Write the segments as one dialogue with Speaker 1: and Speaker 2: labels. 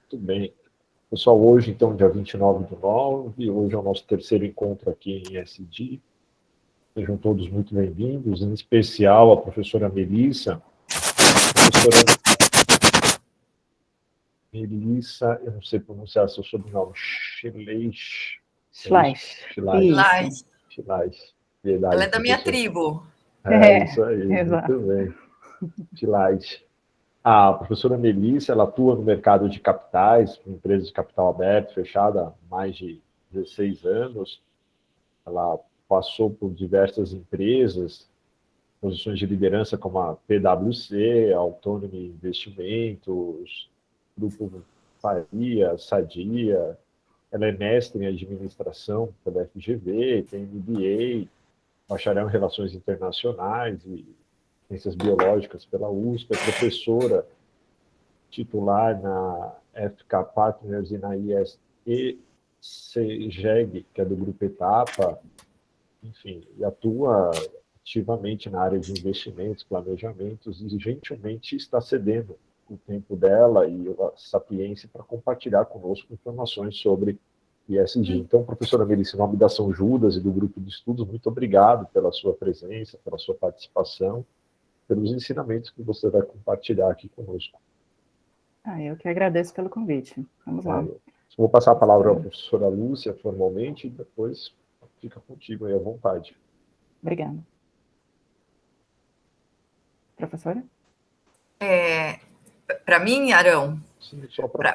Speaker 1: Tudo bem. Pessoal, hoje, então, dia 29/9, hoje é o nosso terceiro encontro aqui em ESG. Sejam todos muito bem-vindos, em especial a professora Melissa. Melissa, eu não sei pronunciar seu sobrenome,
Speaker 2: Schleich.
Speaker 1: Verdade,
Speaker 3: ela é da minha tribo.
Speaker 1: Isso aí,
Speaker 2: exato.
Speaker 1: muito bem. Schleich. A professora Melissa, ela atua no mercado de capitais, empresas de capital aberto, fechada há mais de 16 anos. Ela passou por diversas empresas, posições de liderança como a PwC, Autonomy Investimentos, Grupo Faria, Sadia. Ela é mestre em administração pela FGV, tem MBA, bacharel em relações internacionais e ciências biológicas pela USP, é professora titular na FK Partners e na ISECGEG, que é do Grupo Etapa, enfim, e atua ativamente na área de investimentos, planejamentos, e gentilmente está cedendo o tempo dela e a sapiência para compartilhar conosco informações sobre ESG. Então, professora Melissa, em nome da São Judas e do grupo de estudos, muito obrigado pela sua presença, pela sua participação, pelos ensinamentos que você vai compartilhar aqui conosco.
Speaker 2: Eu que agradeço pelo convite. Vamos lá.
Speaker 1: Vou passar a palavra à professora Lúcia formalmente e depois fica contigo aí à vontade.
Speaker 2: Obrigada. Professora?
Speaker 3: Para mim, Arão?
Speaker 1: Sim, só para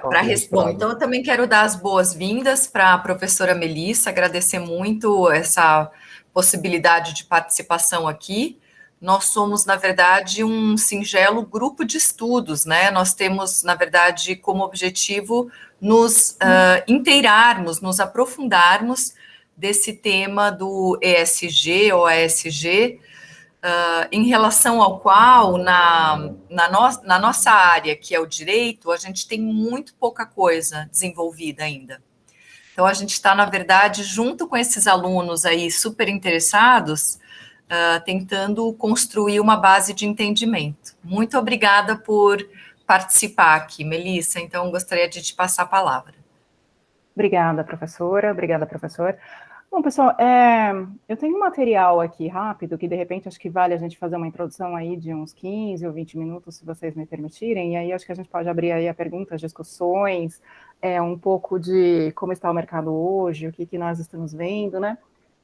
Speaker 3: Bom, então eu também quero dar as boas-vindas para a professora Melissa, agradecer muito essa possibilidade de participação aqui. Nós somos, na verdade, um singelo grupo de estudos, né? Nós temos, na verdade, como objetivo nos inteirarmos, nos aprofundarmos desse tema do ESG ou ASG, em relação ao qual, na nossa área, que é o direito, a gente tem muito pouca coisa desenvolvida ainda. Então, a gente está, na verdade, junto com esses alunos aí super interessados, tentando construir uma base de entendimento. Muito obrigada por participar aqui, Melissa. Então, gostaria de te passar a palavra.
Speaker 2: Obrigada, professora. Obrigada, professor. Bom, pessoal, eu tenho um material aqui rápido, que de repente acho que vale a gente fazer uma introdução aí de uns 15 ou 20 minutos, se vocês me permitirem, e aí acho que a gente pode abrir aí a perguntas, discussões, um pouco de como está o mercado hoje, o que nós estamos vendo, né?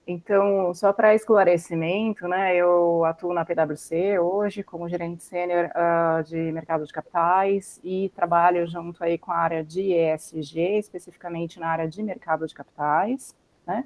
Speaker 2: Então, só para esclarecimento, né, eu atuo na PwC hoje como gerente sênior de mercado de capitais e trabalho junto aí com a área de ESG, especificamente na área de mercado de capitais, né?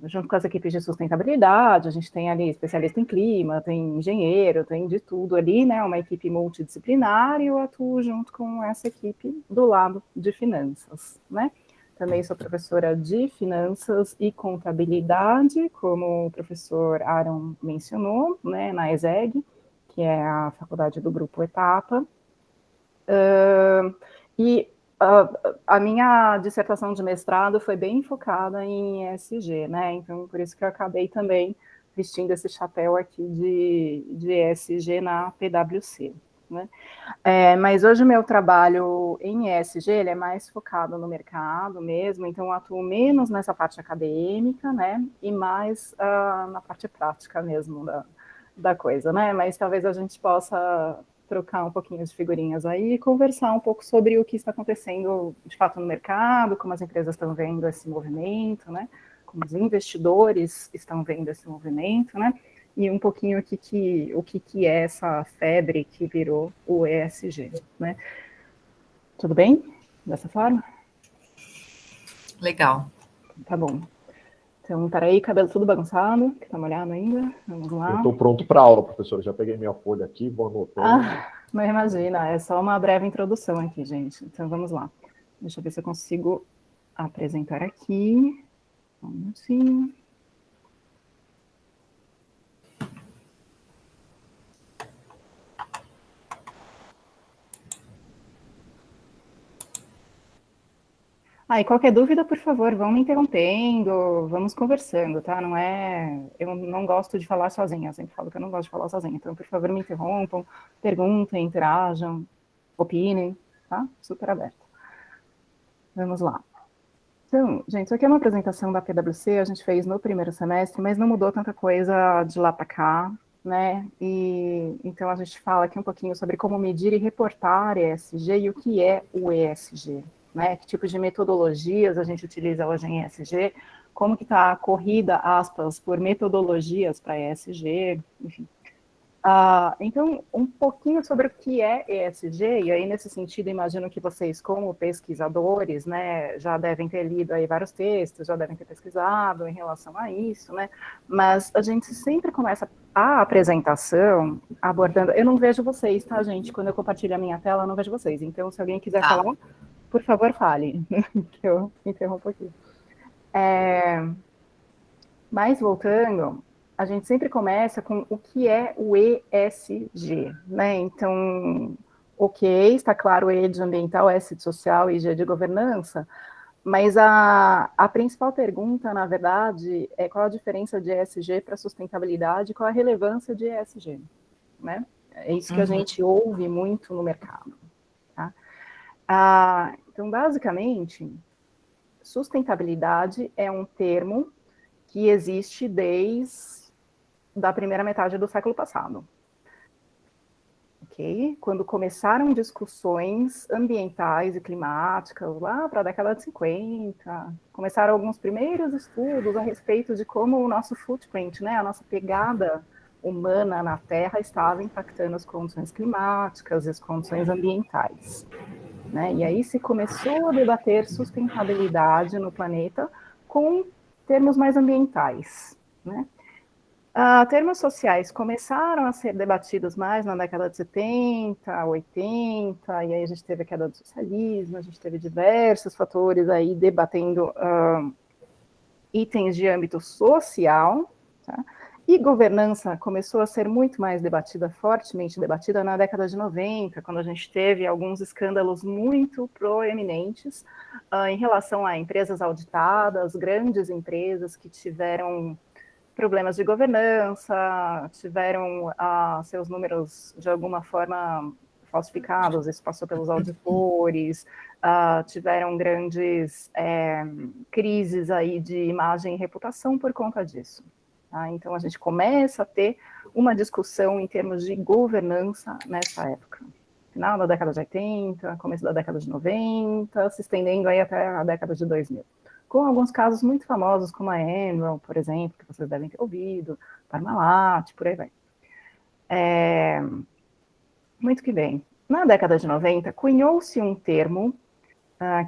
Speaker 2: Junto com as equipes de sustentabilidade, a gente tem ali especialista em clima, tem engenheiro, tem de tudo ali, né, uma equipe multidisciplinar, e eu atuo junto com essa equipe do lado de finanças, né. Também sou professora de finanças e contabilidade, como o professor Aaron mencionou, né, na ESEG, que é a faculdade do Grupo Etapa. A minha dissertação de mestrado foi bem focada em ESG, né? Então, por isso que eu acabei também vestindo esse chapéu aqui de ESG na PwC, né? Mas hoje o meu trabalho em ESG, ele é mais focado no mercado mesmo, então eu atuo menos nessa parte acadêmica, né? E mais na parte prática mesmo da coisa, né? Mas talvez a gente possa trocar um pouquinho de figurinhas aí e conversar um pouco sobre o que está acontecendo de fato no mercado, como as empresas estão vendo esse movimento, né? Como os investidores estão vendo esse movimento, né? E um pouquinho o que é essa febre que virou o ESG, né? Tudo bem? Dessa forma?
Speaker 3: Legal.
Speaker 2: Tá bom. Então, peraí, cabelo tudo bagunçado, que tá molhado ainda. Vamos lá.
Speaker 1: Eu estou pronto para a aula, professora. Já peguei minha folha aqui, vou anotando.
Speaker 2: Não imagina, é só uma breve introdução aqui, gente. Então, vamos lá. Deixa eu ver se eu consigo apresentar aqui. Um minutinho. E qualquer dúvida, por favor, vão me interrompendo, vamos conversando, tá? Eu não gosto de falar sozinha, eu sempre falo que eu não gosto de falar sozinha, então, por favor, me interrompam, perguntem, interajam, opinem, tá? Super aberta. Vamos lá. Então, gente, isso aqui é uma apresentação da PwC, a gente fez no primeiro semestre, mas não mudou tanta coisa de lá para cá, né? E então a gente fala aqui um pouquinho sobre como medir e reportar ESG e o que é o ESG, né? Que tipo de metodologias a gente utiliza hoje em ESG, como que está a corrida, aspas, por metodologias para ESG, enfim. Então, um pouquinho sobre o que é ESG, e aí nesse sentido, imagino que vocês, como pesquisadores, né, já devem ter lido aí vários textos, já devem ter pesquisado em relação a isso, né, mas a gente sempre começa a apresentação abordando, eu não vejo vocês, tá, gente, quando eu compartilho a minha tela, eu não vejo vocês, então se alguém quiser falar, por favor, fale, que eu interrompo aqui. Mas voltando, a gente sempre começa com o que é o ESG, né? Então, ok, está claro o E de ambiental, S de social e G de governança, mas a principal pergunta, na verdade, é qual a diferença de ESG para sustentabilidade, qual a relevância de ESG, né? É isso que a gente ouve muito no mercado, tá? Então, basicamente, sustentabilidade é um termo que existe desde a primeira metade do século passado. Ok? Quando começaram discussões ambientais e climáticas, lá para a década de 50, começaram alguns primeiros estudos a respeito de como o nosso footprint, né, a nossa pegada humana na Terra estava impactando as condições climáticas e as condições ambientais. Né? E aí se começou a debater sustentabilidade no planeta com termos mais ambientais, né? Termos sociais começaram a ser debatidos mais na década de 70, 80, e aí a gente teve a queda do socialismo, a gente teve diversos fatores aí debatendo itens de âmbito social, tá? E governança começou a ser muito mais debatida, fortemente debatida na década de 90, quando a gente teve alguns escândalos muito proeminentes em relação a empresas auditadas, grandes empresas que tiveram problemas de governança, tiveram seus números de alguma forma falsificados, isso passou pelos auditores, tiveram grandes crises aí de imagem e reputação por conta disso. Tá? Então, a gente começa a ter uma discussão em termos de governança nessa época. Final da década de 80, começo da década de 90, se estendendo aí até a década de 2000. Com alguns casos muito famosos, como a Enron, por exemplo, que vocês devem ter ouvido, Parmalat, por aí vai. Muito que bem. Na década de 90, cunhou-se um termo,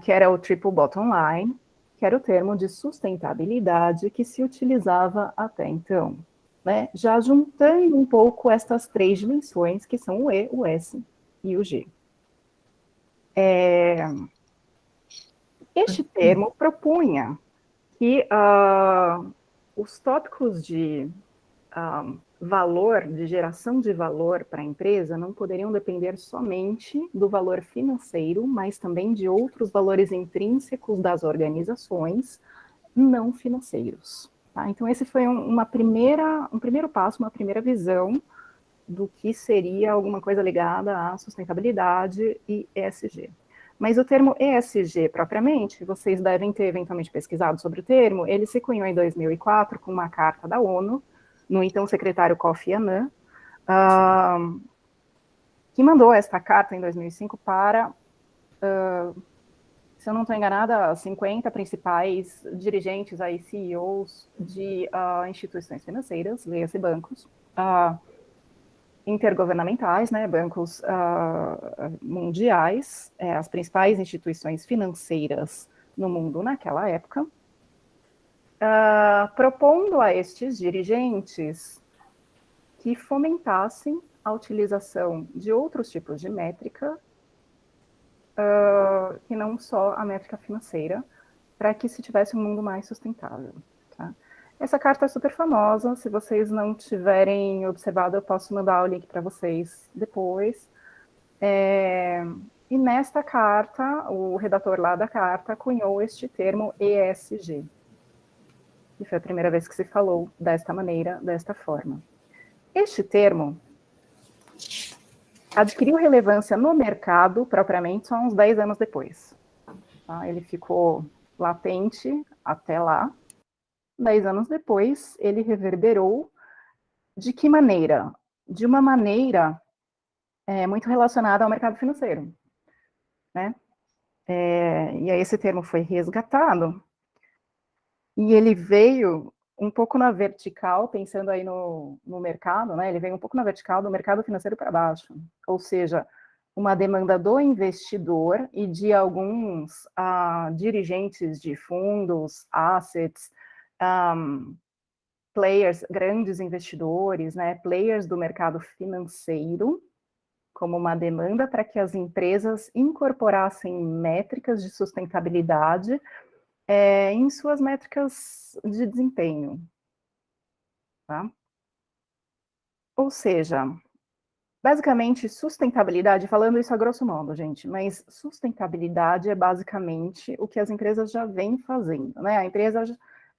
Speaker 2: que era o Triple Bottom Line, que era o termo de sustentabilidade que se utilizava até então, né? Já juntando um pouco estas três dimensões, que são o E, o S e o G. Este termo propunha que os tópicos de valor, de geração de valor para a empresa, não poderiam depender somente do valor financeiro, mas também de outros valores intrínsecos das organizações não financeiros. Tá? Então, esse foi um primeiro passo, uma primeira visão do que seria alguma coisa ligada à sustentabilidade e ESG. Mas o termo ESG, propriamente, vocês devem ter eventualmente pesquisado sobre o termo, ele se cunhou em 2004 com uma carta da ONU, no então secretário Kofi Annan, que mandou esta carta em 2005 para, se eu não estou enganada, 50 principais dirigentes, aí, CEOs de instituições financeiras, leia-se bancos, intergovernamentais, né, bancos mundiais, as principais instituições financeiras no mundo naquela época, propondo a estes dirigentes que fomentassem a utilização de outros tipos de métrica, que não só a métrica financeira, para que se tivesse um mundo mais sustentável. Tá? Essa carta é super famosa, se vocês não tiverem observado, eu posso mandar o link para vocês depois. E nesta carta, o redator lá da carta cunhou este termo ESG, que foi a primeira vez que se falou desta maneira, desta forma. Este termo, adquiriu relevância no mercado, propriamente, só uns 10 anos depois. Tá? Ele ficou latente até lá. 10 anos depois, ele reverberou. De que maneira? De uma maneira muito relacionada ao mercado financeiro. Né? E aí esse termo foi resgatado, e ele veio um pouco na vertical, pensando aí no mercado, né? Ele veio um pouco na vertical do mercado financeiro para baixo, ou seja, uma demanda do investidor e de alguns dirigentes de fundos, assets, players, grandes investidores, né? Players do mercado financeiro, como uma demanda para que as empresas incorporassem métricas de sustentabilidade em suas métricas de desempenho. Tá? Ou seja, basicamente, sustentabilidade, falando isso a grosso modo, gente, mas sustentabilidade é basicamente o que as empresas já vêm fazendo, né? A empresa...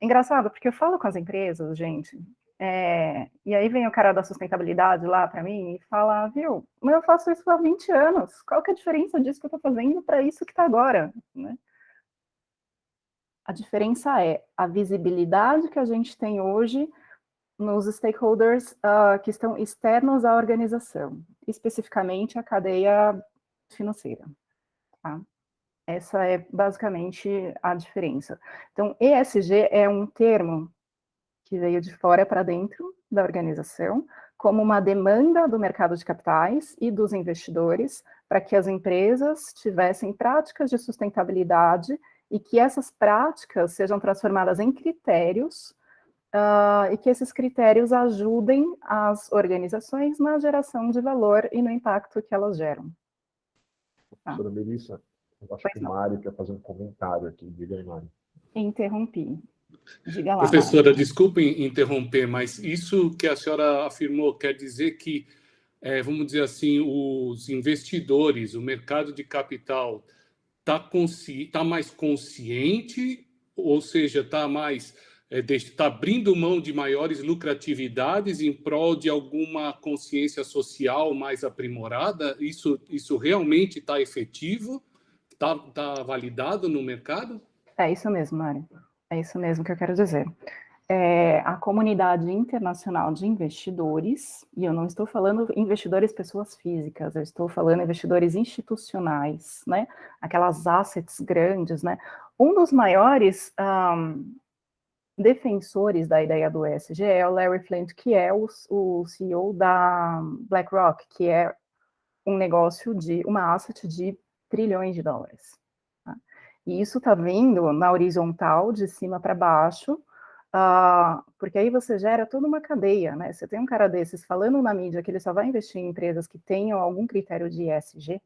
Speaker 2: É engraçado, porque eu falo com as empresas, gente, e aí vem o cara da sustentabilidade lá para mim e fala, viu, mas eu faço isso há 20 anos, qual que é a diferença disso que eu estou fazendo para isso que está agora, né? A diferença é a visibilidade que a gente tem hoje nos stakeholders que estão externos à organização, especificamente a cadeia financeira. Tá? Essa é basicamente a diferença. Então, ESG é um termo que veio de fora para dentro da organização, como uma demanda do mercado de capitais e dos investidores para que as empresas tivessem práticas de sustentabilidade e que essas práticas sejam transformadas em critérios e que esses critérios ajudem as organizações na geração de valor e no impacto que elas geram.
Speaker 1: Professora Melissa, eu acho que o Mário quer fazer um comentário aqui. Diga aí, Mário.
Speaker 2: Interrompi. Diga lá,
Speaker 4: Professora,
Speaker 2: Mário.
Speaker 4: desculpe interromper, mas isso que a senhora afirmou quer dizer que, vamos dizer assim, os investidores, o mercado de capital está mais consciente, ou seja, está abrindo mão de maiores lucratividades em prol de alguma consciência social mais aprimorada? Isso realmente está efetivo? Está validado no mercado?
Speaker 2: É isso mesmo, Mário. É isso mesmo que eu quero dizer. A comunidade internacional de investidores, e eu não estou falando investidores pessoas físicas, eu estou falando investidores institucionais, né? Aquelas assets grandes, né? Um dos maiores defensores da ideia do ESG é o Larry Flynt, que é o CEO da BlackRock, que é um negócio uma asset de trilhões de dólares. Tá? E isso está vindo na horizontal, de cima para baixo, porque aí você gera toda uma cadeia, né? Você tem um cara desses falando na mídia que ele só vai investir em empresas que tenham algum critério de ESG,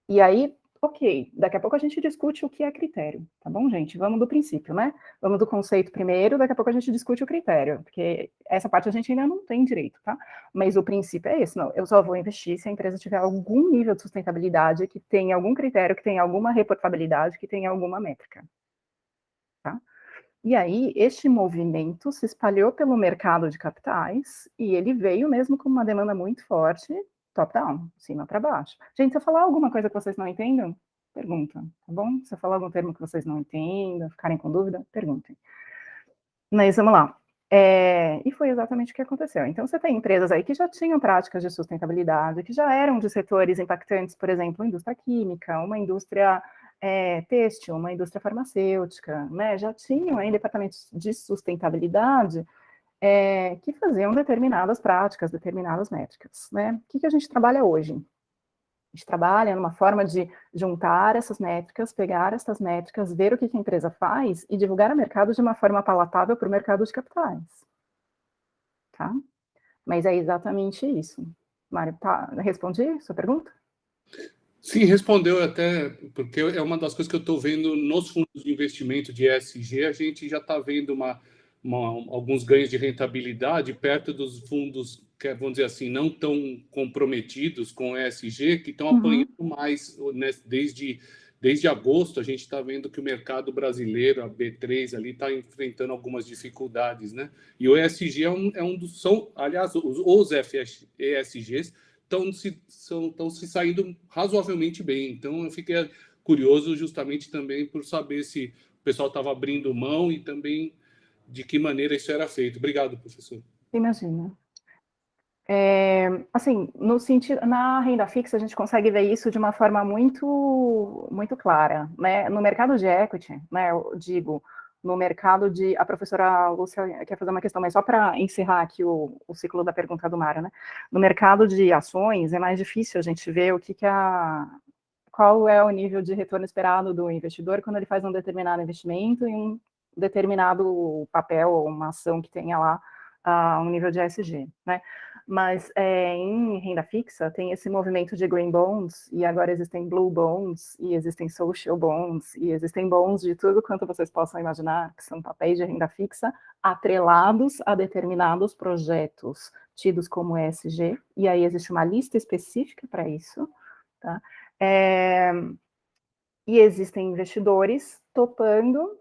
Speaker 2: e aí, ok, daqui a pouco a gente discute o que é critério, tá bom, gente? Vamos do princípio, né? Vamos do conceito primeiro, daqui a pouco a gente discute o critério, porque essa parte a gente ainda não tem direito, tá? Mas o princípio é esse, não, eu só vou investir se a empresa tiver algum nível de sustentabilidade, que tenha algum critério, que tenha alguma reportabilidade, que tenha alguma métrica, tá? E aí, este movimento se espalhou pelo mercado de capitais e ele veio mesmo com uma demanda muito forte, top-down, cima para baixo. Gente, se eu falar alguma coisa que vocês não entendam, pergunta, tá bom? Se eu falar algum termo que vocês não entendam, ficarem com dúvida, perguntem. Mas vamos lá. E foi exatamente o que aconteceu. Então, você tem empresas aí que já tinham práticas de sustentabilidade, que já eram de setores impactantes, por exemplo, indústria química, uma indústria têxtil, uma indústria farmacêutica, né? Já tinham aí departamentos de sustentabilidade que faziam determinadas práticas, determinadas métricas, né? O que a gente trabalha hoje? A gente trabalha numa forma de juntar essas métricas, pegar essas métricas, ver o que a empresa faz e divulgar ao mercado de uma forma palatável para o mercado de capitais. Tá? Mas é exatamente isso. Mário, respondi sua pergunta?
Speaker 4: Sim, respondeu até, porque é uma das coisas que eu estou vendo nos fundos de investimento de ESG, a gente já está vendo alguns ganhos de rentabilidade perto dos fundos que, vamos dizer assim, não tão comprometidos com ESG, que estão apanhando mais, né, desde agosto, a gente está vendo que o mercado brasileiro, a B3 ali, está enfrentando algumas dificuldades, né? E o ESG aliás, os ESGs estão se saindo razoavelmente bem. Então, eu fiquei curioso justamente também por saber se o pessoal estava abrindo mão e também de que maneira isso era feito. Obrigado, professor.
Speaker 2: Imagina. Assim, no sentido, na renda fixa, a gente consegue ver isso de uma forma muito, muito clara, né? No mercado de equity, né? Eu digo, no mercado de... A professora Lúcia quer fazer uma questão, mas só para encerrar aqui o ciclo da pergunta do Mário, né? No mercado de ações, é mais difícil a gente ver o que qual é o nível de retorno esperado do investidor quando ele faz um determinado investimento em um determinado papel ou uma ação que tenha lá um nível de ESG, né? Mas em renda fixa tem esse movimento de green bonds, e agora existem blue bonds, e existem social bonds, e existem bonds de tudo quanto vocês possam imaginar, que são papéis de renda fixa atrelados a determinados projetos tidos como ESG, e aí existe uma lista específica para isso, tá? E existem investidores topando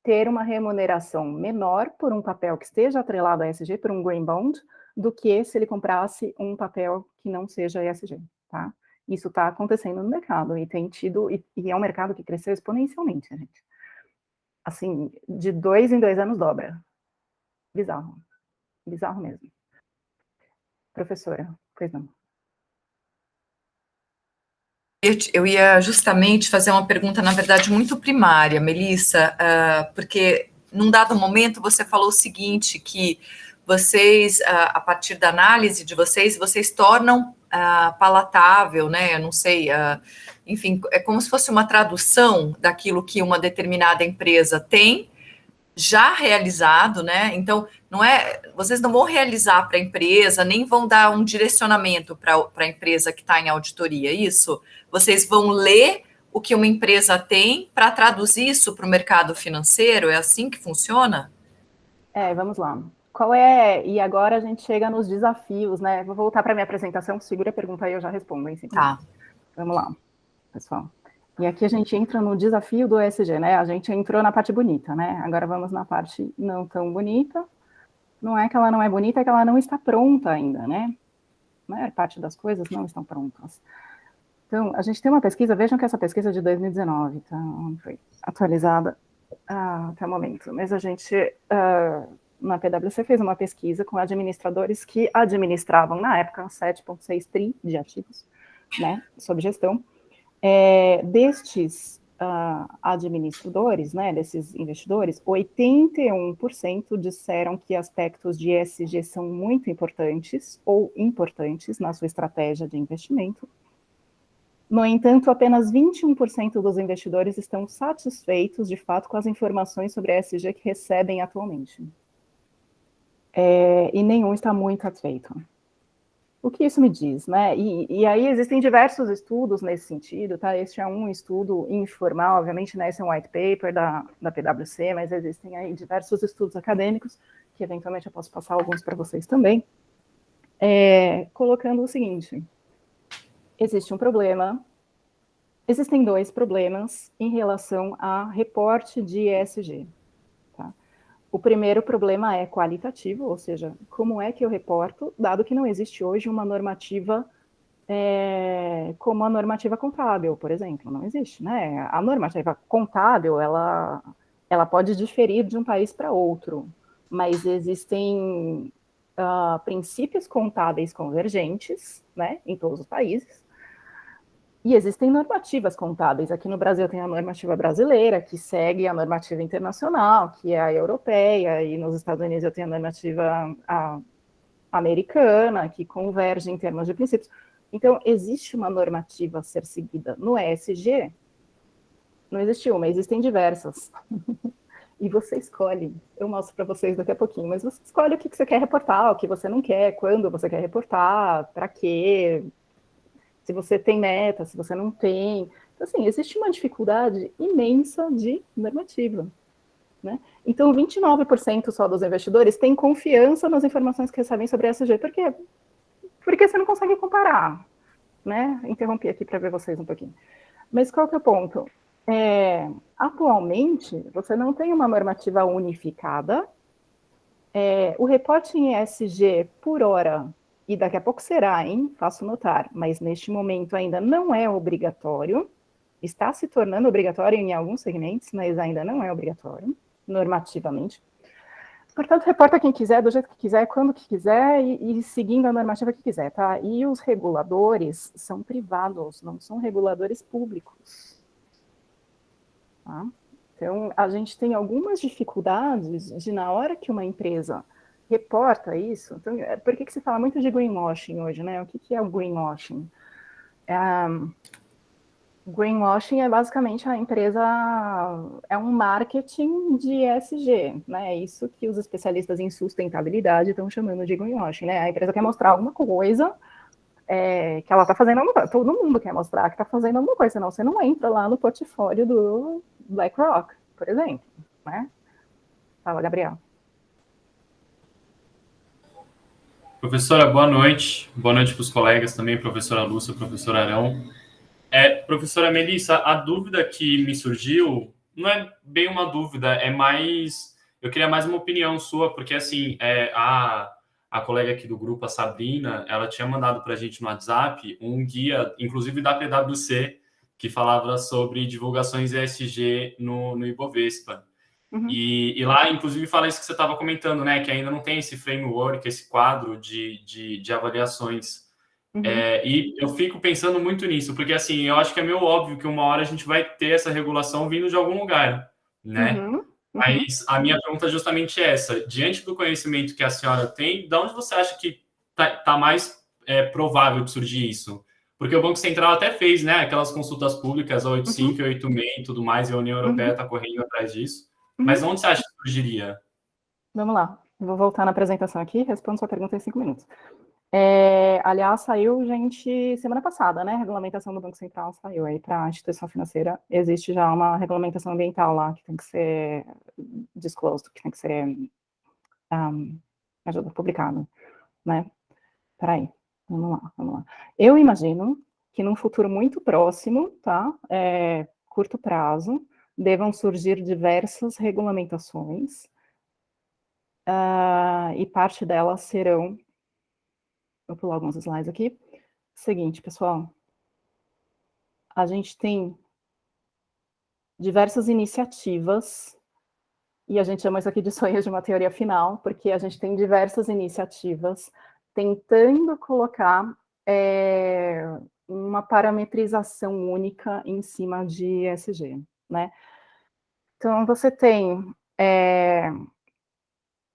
Speaker 2: ter uma remuneração menor por um papel que esteja atrelado a ESG, por um green bond, do que se ele comprasse um papel que não seja ESG, tá? Isso está acontecendo no mercado, e tem tido, e é um mercado que cresceu exponencialmente, gente. Assim, de 2 em 2 anos dobra. Bizarro. Bizarro mesmo. Professora, pois não.
Speaker 3: Eu ia justamente fazer uma pergunta, na verdade, muito primária, Melissa, porque num dado momento você falou o seguinte, que vocês, a partir da análise de vocês tornam palatável, né? Eu não sei, enfim, é como se fosse uma tradução daquilo que uma determinada empresa tem já realizado, né? Então, vocês não vão realizar para a empresa, nem vão dar um direcionamento para a empresa que está em auditoria, isso? Vocês vão ler o que uma empresa tem para traduzir isso para o mercado financeiro? É assim que funciona?
Speaker 2: Vamos lá. E agora a gente chega nos desafios, né? Vou voltar para a minha apresentação, segura a pergunta aí, eu já respondo em 5 minutos. Vamos lá, pessoal. E aqui a gente entra no desafio do ESG, né? A gente entrou na parte bonita, né? Agora vamos na parte não tão bonita. Não é que ela não é bonita, é que ela não está pronta ainda, né? A maior parte das coisas não estão prontas. Então, a gente tem uma pesquisa, vejam que essa pesquisa é de 2019, tá? Não foi atualizada até o momento. Mas a gente, na PwC, fez uma pesquisa com administradores que administravam, na época, 7,6 tri de ativos, né? Sob gestão. Destes administradores, né, desses investidores, 81% disseram que aspectos de ESG são muito importantes ou importantes na sua estratégia de investimento. No entanto, apenas 21% dos investidores estão satisfeitos, de fato, com as informações sobre ESG que recebem atualmente. E nenhum está muito satisfeito. O que isso me diz, né? E aí existem diversos estudos nesse sentido, tá? Este é um estudo informal, obviamente, né? Esse é um white paper da PwC, mas existem aí diversos estudos acadêmicos, que eventualmente eu posso passar alguns para vocês também, colocando o seguinte: existe um problema, existem 2 problemas em relação a reporte de ESG. O primeiro problema é qualitativo, ou seja, como é que eu reporto, dado que não existe hoje uma normativa como a normativa contábil, por exemplo, não existe, né? A normativa contábil, ela pode diferir de um país para outro, mas existem princípios contábeis convergentes, né, em todos os países, e existem normativas contábeis. Aqui no Brasil tem a normativa brasileira, que segue a normativa internacional, que é a europeia, e nos Estados Unidos eu tenho a normativa americana, que converge em termos de princípios. Então, existe uma normativa a ser seguida. No ESG, não existe uma, existem diversas. E você escolhe, eu mostro para vocês daqui a pouquinho, mas você escolhe o que você quer reportar, o que você não quer, quando você quer reportar, para quê, se você tem meta, se você não tem. Então, assim, existe uma dificuldade imensa de normativa, né? Então, 29% só dos investidores têm confiança nas informações que recebem sobre ESG. Por quê? Porque você não consegue comparar, né? Interrompi aqui para ver vocês um pouquinho. Mas qual que é o ponto? Atualmente, você não tem uma normativa unificada. O reporte em ESG, por hora, e daqui a pouco será, hein? Faço notar, mas neste momento ainda não é obrigatório, está se tornando obrigatório em alguns segmentos, mas ainda não é obrigatório, normativamente. Portanto, reporta quem quiser, do jeito que quiser, quando que quiser e seguindo a normativa que quiser, tá? E os reguladores são privados, não são reguladores públicos. Tá? Então, a gente tem algumas dificuldades de, na hora que uma empresa reporta isso, então, por que se fala muito de greenwashing hoje, né? O que é o greenwashing? Greenwashing é basicamente a empresa, é um marketing de ESG, né? É isso que os especialistas em sustentabilidade estão chamando de greenwashing, né? A empresa quer mostrar alguma coisa que ela está fazendo alguma coisa. Todo mundo quer mostrar que está fazendo alguma coisa, senão você não entra lá no portfólio do BlackRock, por exemplo, né? Fala, Gabriel.
Speaker 5: Professora, boa noite. Boa noite para os colegas também, professora Lúcia, professor Arão. Professora Melissa, a dúvida que me surgiu não é bem uma dúvida, é mais... Eu queria mais uma opinião sua, porque, assim, a colega aqui do grupo, a Sabrina, ela tinha mandado para a gente no WhatsApp um guia, inclusive da PwC, que falava sobre divulgações ESG no Ibovespa.
Speaker 2: Uhum.
Speaker 5: E lá, inclusive, fala isso que você estava comentando, né? Que ainda não tem esse framework, esse quadro de avaliações.
Speaker 2: Uhum.
Speaker 5: E eu fico pensando muito nisso, porque, assim, eu acho que é meio óbvio que uma hora a gente vai ter essa regulação vindo de algum lugar, né?
Speaker 2: Uhum.
Speaker 5: Mas a minha pergunta é justamente essa. Diante do conhecimento que a senhora tem, de onde você acha que tá mais provável de surgir isso? Porque o Banco Central até fez, né, aquelas consultas públicas, a 85 e 86 e tudo mais, e a União Europeia está correndo atrás disso. Mas onde você acha que surgiria?
Speaker 2: Vamos lá, vou voltar na apresentação aqui, respondo sua pergunta em 5 minutos. Aliás, saiu, gente, semana passada, né? A regulamentação do Banco Central saiu aí para a instituição financeira. Existe já uma regulamentação ambiental lá que tem que ser disclosed, que tem que ser publicado, né? Peraí, vamos lá. Eu imagino que num futuro muito próximo, tá? Curto prazo, devam surgir diversas regulamentações e parte delas serão... Vou pular alguns slides aqui. Seguinte, pessoal. A gente tem diversas iniciativas, e a gente chama isso aqui de sonhos de uma teoria final, porque a gente tem diversas iniciativas tentando colocar uma parametrização única em cima de ESG, né? Então, você tem...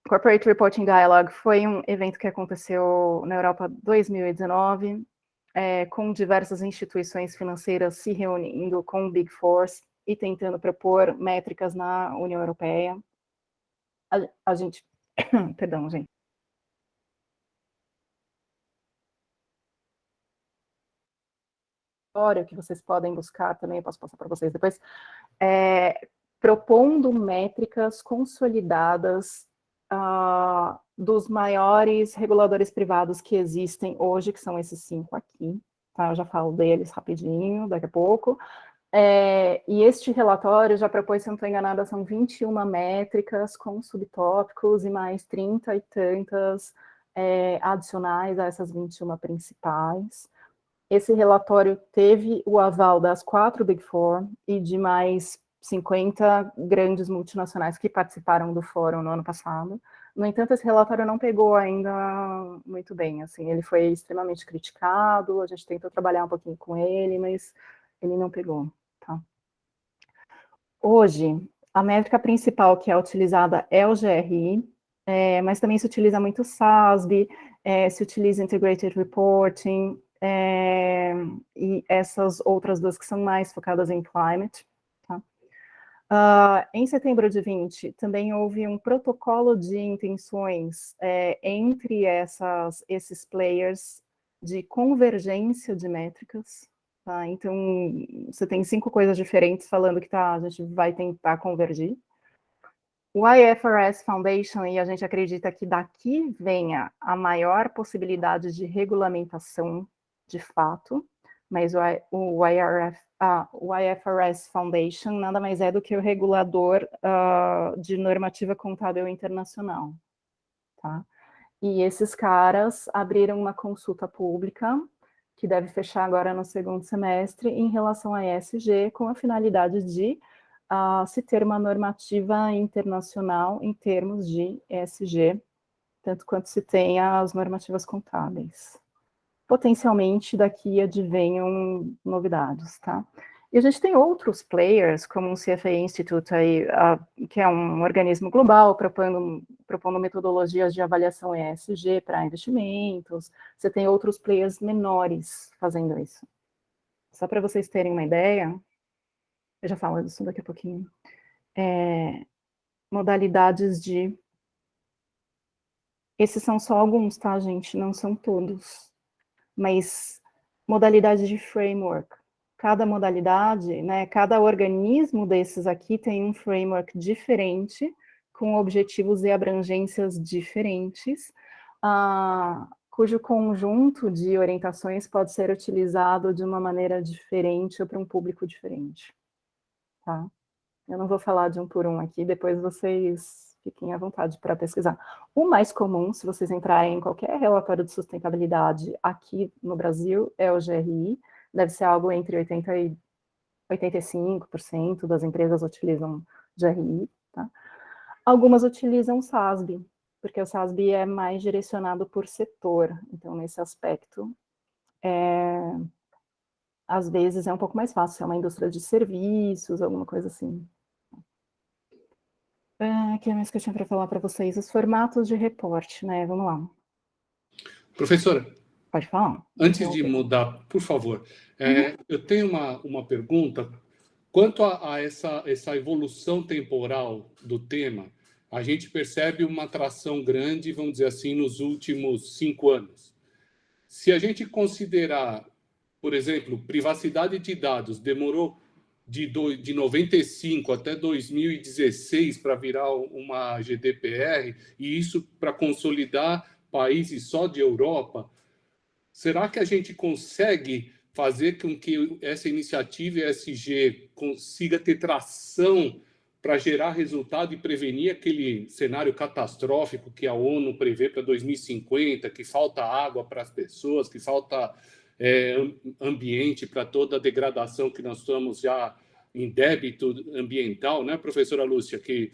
Speaker 2: Corporate Reporting Dialogue foi um evento que aconteceu na Europa em 2019, com diversas instituições financeiras se reunindo com o Big Four e tentando propor métricas na União Europeia. A gente... Perdão, gente. Que vocês podem buscar também, eu posso passar para vocês depois, propondo métricas consolidadas dos maiores reguladores privados que existem hoje, que são esses 5 aqui, tá? Eu já falo deles rapidinho, daqui a pouco. E este relatório já propôs, se eu não estou enganada, são 21 métricas com subtópicos e mais 30 e tantas adicionais a essas 21 principais. Esse relatório teve o aval das 4 Big Four e de mais 50 grandes multinacionais que participaram do fórum no ano passado. No entanto, esse relatório não pegou ainda muito bem, assim, ele foi extremamente criticado, a gente tentou trabalhar um pouquinho com ele, mas ele não pegou, tá? Hoje, a métrica principal que é utilizada é o GRI, mas também se utiliza muito o SASB, se utiliza Integrated Reporting, e essas outras duas que são mais focadas em climate, tá? Em setembro de 20, também houve um protocolo de intenções entre esses players de convergência de métricas, tá? Então, você tem 5 coisas diferentes falando que a gente vai tentar convergir. O IFRS Foundation, e a gente acredita que daqui venha a maior possibilidade de regulamentação de fato, mas o IFRS Foundation nada mais é do que o regulador de normativa contábil internacional, tá? E esses caras abriram uma consulta pública, que deve fechar agora no segundo semestre, em relação à ESG, com a finalidade de se ter uma normativa internacional em termos de ESG, tanto quanto se tem as normativas contábeis. Potencialmente, daqui advenham novidades, tá? E a gente tem outros players, como o CFA Institute, aí, que é um organismo global, propondo metodologias de avaliação ESG para investimentos. Você tem outros players menores fazendo isso. Só para vocês terem uma ideia, eu já falo disso daqui a pouquinho. Modalidades de... Esses são só alguns, tá, gente? Não são todos. Mas modalidade de framework. Cada modalidade, né, cada organismo desses aqui tem um framework diferente, com objetivos e abrangências diferentes, cujo conjunto de orientações pode ser utilizado de uma maneira diferente ou para um público diferente. Tá? Eu não vou falar de um por um aqui, depois vocês fiquem à vontade para pesquisar. O mais comum, se vocês entrarem em qualquer relatório de sustentabilidade aqui no Brasil, é o GRI. Deve ser algo entre 80% e 85% das empresas utilizam GRI. Tá? Algumas utilizam SASB, porque o SASB é mais direcionado por setor. Então, nesse aspecto, às vezes é um pouco mais fácil. É uma indústria de serviços, alguma coisa assim. O que mais que eu tinha para falar para vocês? Os formatos de reporte, né? Vamos lá.
Speaker 4: Professora,
Speaker 2: pode falar.
Speaker 4: Antes de mudar, por favor, eu tenho uma pergunta. Quanto a essa evolução temporal do tema, a gente percebe uma atração grande, vamos dizer assim, nos últimos 5 anos. Se a gente considerar, por exemplo, privacidade de dados, demorou de 95 até 2016 para virar uma GDPR, e isso para consolidar países só de Europa, será que a gente consegue fazer com que essa iniciativa ESG consiga ter tração para gerar resultado e prevenir aquele cenário catastrófico que a ONU prevê para 2050, que falta água para as pessoas, que falta ambiente para toda a degradação que nós estamos já em débito ambiental, né, professora Lúcia, que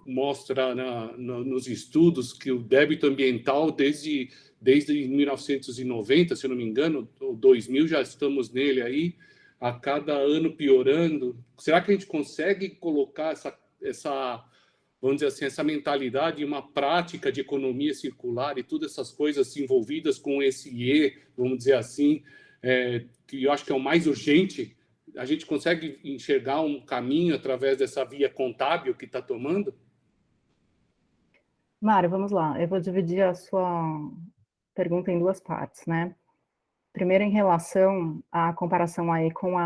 Speaker 4: mostra nos estudos que o débito ambiental desde 1990, se eu não me engano, ou 2000, já estamos nele aí, a cada ano piorando. Será que a gente consegue colocar essa vamos dizer assim, essa mentalidade, uma prática de economia circular e todas essas coisas envolvidas com esse E, vamos dizer assim, que eu acho que é o mais urgente? A gente consegue enxergar um caminho através dessa via contábil que está tomando?
Speaker 2: Mário, vamos lá. Eu vou dividir a sua pergunta em 2 partes, né? Primeiro, em relação à comparação aí com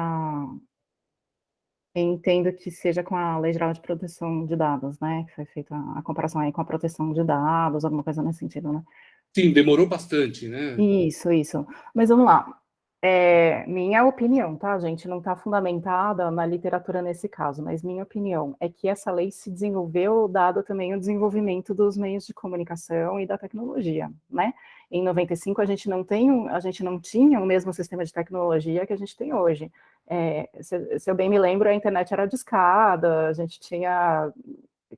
Speaker 2: eu entendo que seja com a Lei Geral de Proteção de Dados, né? Que foi feita a comparação aí com a proteção de dados, alguma coisa nesse sentido, né?
Speaker 4: Sim, demorou bastante, né?
Speaker 2: Isso. Mas vamos lá. Minha opinião, tá, gente? Não está fundamentada na literatura nesse caso, mas minha opinião é que essa lei se desenvolveu dado também o desenvolvimento dos meios de comunicação e da tecnologia, né? Em 95 a gente não tinha o mesmo sistema de tecnologia que a gente tem hoje. Se eu bem me lembro, a internet era discada, a gente tinha...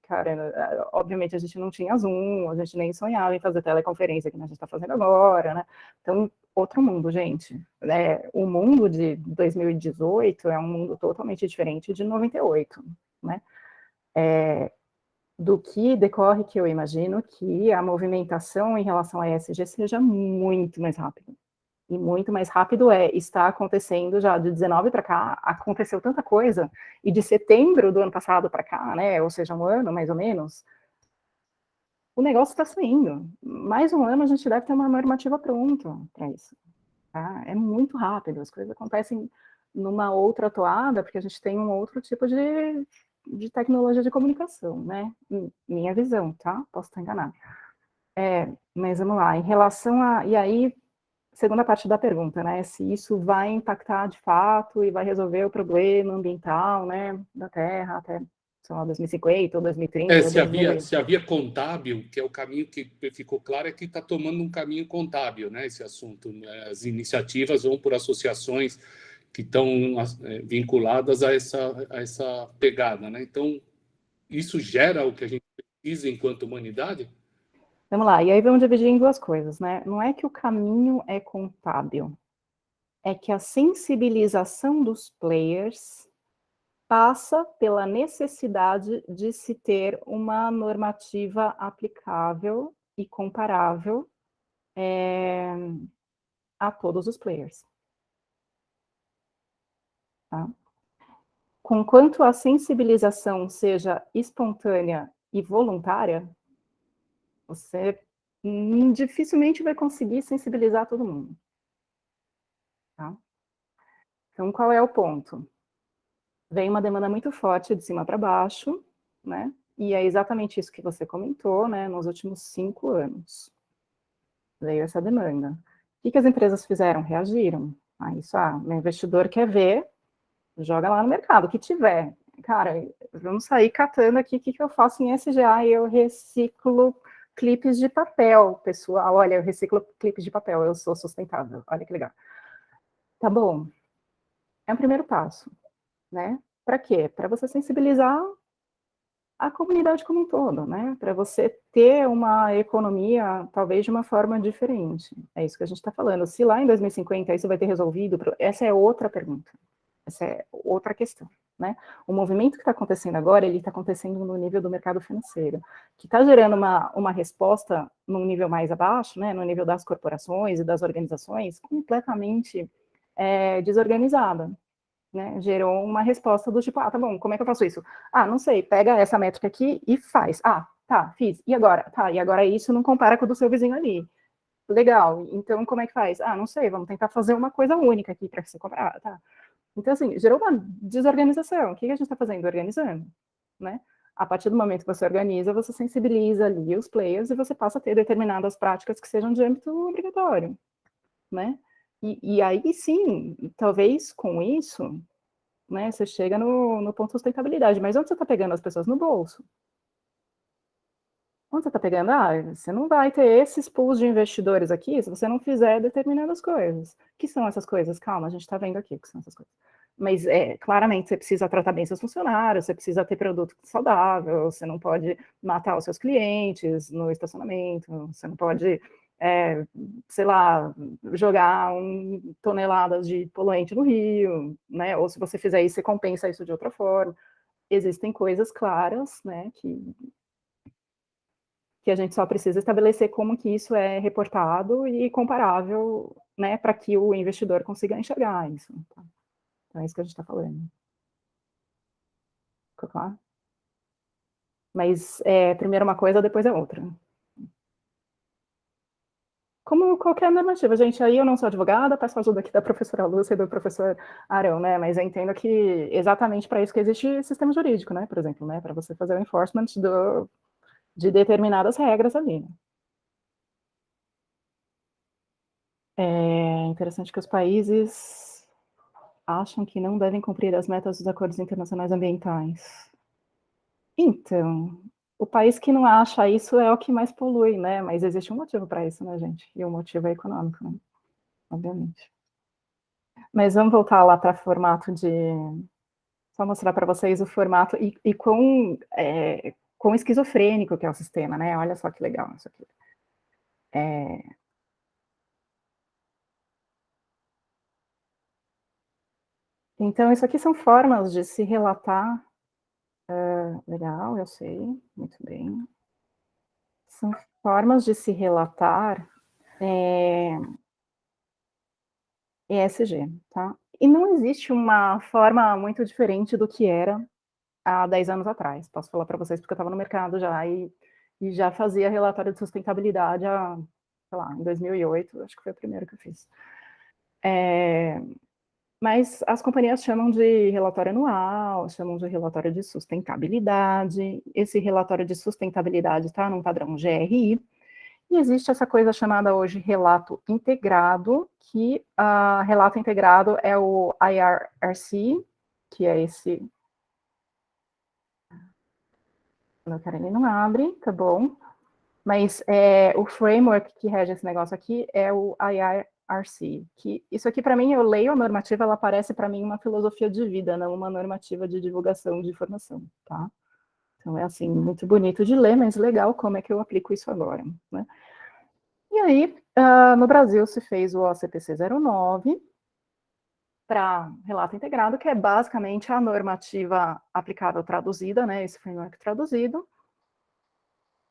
Speaker 2: Cara, obviamente a gente não tinha Zoom, a gente nem sonhava em fazer teleconferência, que a gente está fazendo agora, né? Então, outro mundo, gente. O mundo de 2018 é um mundo totalmente diferente de 98, né? Do que decorre que eu imagino que a movimentação em relação a ESG seja muito mais rápida. E muito mais rápido está acontecendo já de 19 para cá, aconteceu tanta coisa, e de setembro do ano passado para cá, né, ou seja, um ano mais ou menos, o negócio está saindo. Mais um ano a gente deve ter uma normativa pronta para isso. Tá? É muito rápido, as coisas acontecem numa outra toada, porque a gente tem um outro tipo de tecnologia de comunicação, né? Minha visão, tá? Posso estar enganada. Mas vamos lá, em relação a... E aí, segunda parte da pergunta, né? Se isso vai impactar de fato e vai resolver o problema ambiental, né? Da Terra até sei lá, 2050 ou 2030 ou
Speaker 4: Se
Speaker 2: 2020.
Speaker 4: havia contábil, que é o caminho que ficou claro, é que está tomando um caminho contábil, né, esse assunto. As iniciativas vão por associações que estão vinculadas a essa pegada, né? Então, isso gera o que a gente precisa enquanto humanidade?
Speaker 2: Vamos lá, e aí vamos dividir em duas coisas, né? Não é que o caminho é contábil, é que a sensibilização dos players passa pela necessidade de se ter uma normativa aplicável e comparável a todos os players. Tá? Conquanto a sensibilização seja espontânea e voluntária, você dificilmente vai conseguir sensibilizar todo mundo. Tá? Então, qual é o ponto? Vem uma demanda muito forte de cima para baixo, né? E é exatamente isso que você comentou, né? Nos últimos 5 anos veio essa demanda. O que as empresas fizeram? Reagiram a isso. Meu investidor quer ver, joga lá no mercado, o que tiver. Cara, vamos sair catando aqui o que eu faço em SGA e eu reciclo clipes de papel, pessoal. Olha, eu reciclo clipes de papel, eu sou sustentável. Olha que legal. Tá bom. É o primeiro passo, né? Para quê? Para você sensibilizar a comunidade como um todo, né? Para você ter uma economia, talvez, de uma forma diferente. É isso que a gente está falando. Se lá em 2050 isso vai ter resolvido, essa é outra pergunta. Essa é outra questão, né? O movimento que está acontecendo agora, ele está acontecendo no nível do mercado financeiro, que está gerando uma resposta num nível mais abaixo, né? No nível das corporações e das organizações, completamente desorganizada. Né, gerou uma resposta do tipo, tá bom, como é que eu faço isso? Não sei, pega essa métrica aqui e faz. Tá, fiz. E agora? Tá, e agora isso não compara com o do seu vizinho ali. Legal, então como é que faz? Não sei, vamos tentar fazer uma coisa única aqui para você comparar, tá? Então, assim, gerou uma desorganização. O que a gente está fazendo? Organizando, né? A partir do momento que você organiza, você sensibiliza ali os players e você passa a ter determinadas práticas que sejam de âmbito obrigatório, né? E aí sim, talvez com isso, né, você chega no ponto de sustentabilidade. Mas onde você está pegando as pessoas? No bolso. Onde você está pegando? Você não vai ter esses pools de investidores aqui se você não fizer determinadas coisas. O que são essas coisas? Calma, a gente está vendo aqui o que são essas coisas. Mas, claramente, você precisa tratar bem seus funcionários, você precisa ter produto saudável, você não pode matar os seus clientes no estacionamento, você não pode sei lá, jogar toneladas de poluente no rio, né? Ou se você fizer isso, você compensa isso de outra forma. Existem coisas claras, né, que a gente só precisa estabelecer como que isso é reportado e comparável, né, para que o investidor consiga enxergar isso. Tá? Então é isso que a gente está falando. Ficou claro? Mas primeiro uma coisa, depois é outra. Como qualquer normativa, gente, aí eu não sou advogada, peço ajuda aqui da professora Lúcia e do professor Arão, né, mas eu entendo que exatamente para isso que existe sistema jurídico, né, por exemplo, né, para você fazer o enforcement de determinadas regras ali. Né. É interessante que os países acham que não devem cumprir as metas dos acordos internacionais ambientais. Então, o país que não acha isso é o que mais polui, né, mas existe um motivo para isso, né, gente, e o motivo é econômico, né, obviamente. Mas vamos voltar lá para formato de... Só mostrar para vocês o formato e quão esquizofrênico que é o sistema, né? Olha só que legal isso aqui. Então, isso aqui são formas de se relatar... legal, eu sei, muito bem. São formas de se relatar ESG, tá? E não existe uma forma muito diferente do que era há 10 anos atrás. Posso falar para vocês porque eu estava no mercado já e já fazia relatório de sustentabilidade sei lá, em 2008, acho que foi o primeiro que eu fiz. Mas as companhias chamam de relatório anual, chamam de relatório de sustentabilidade. Esse relatório de sustentabilidade está num padrão GRI. E existe essa coisa chamada hoje relato integrado, que relato integrado é o IRRC, que é esse A Karen não abre, tá bom. Mas o framework que rege esse negócio aqui é o IIRC, que isso aqui, para mim, eu leio a normativa, ela parece para mim uma filosofia de vida, não uma normativa de divulgação de informação, tá? Então, é assim, muito bonito de ler, mas legal como é que eu aplico isso agora, né? E aí, no Brasil, se fez o OCPC 09 para relato integrado, que é basicamente a normativa aplicável traduzida, né? Esse framework traduzido.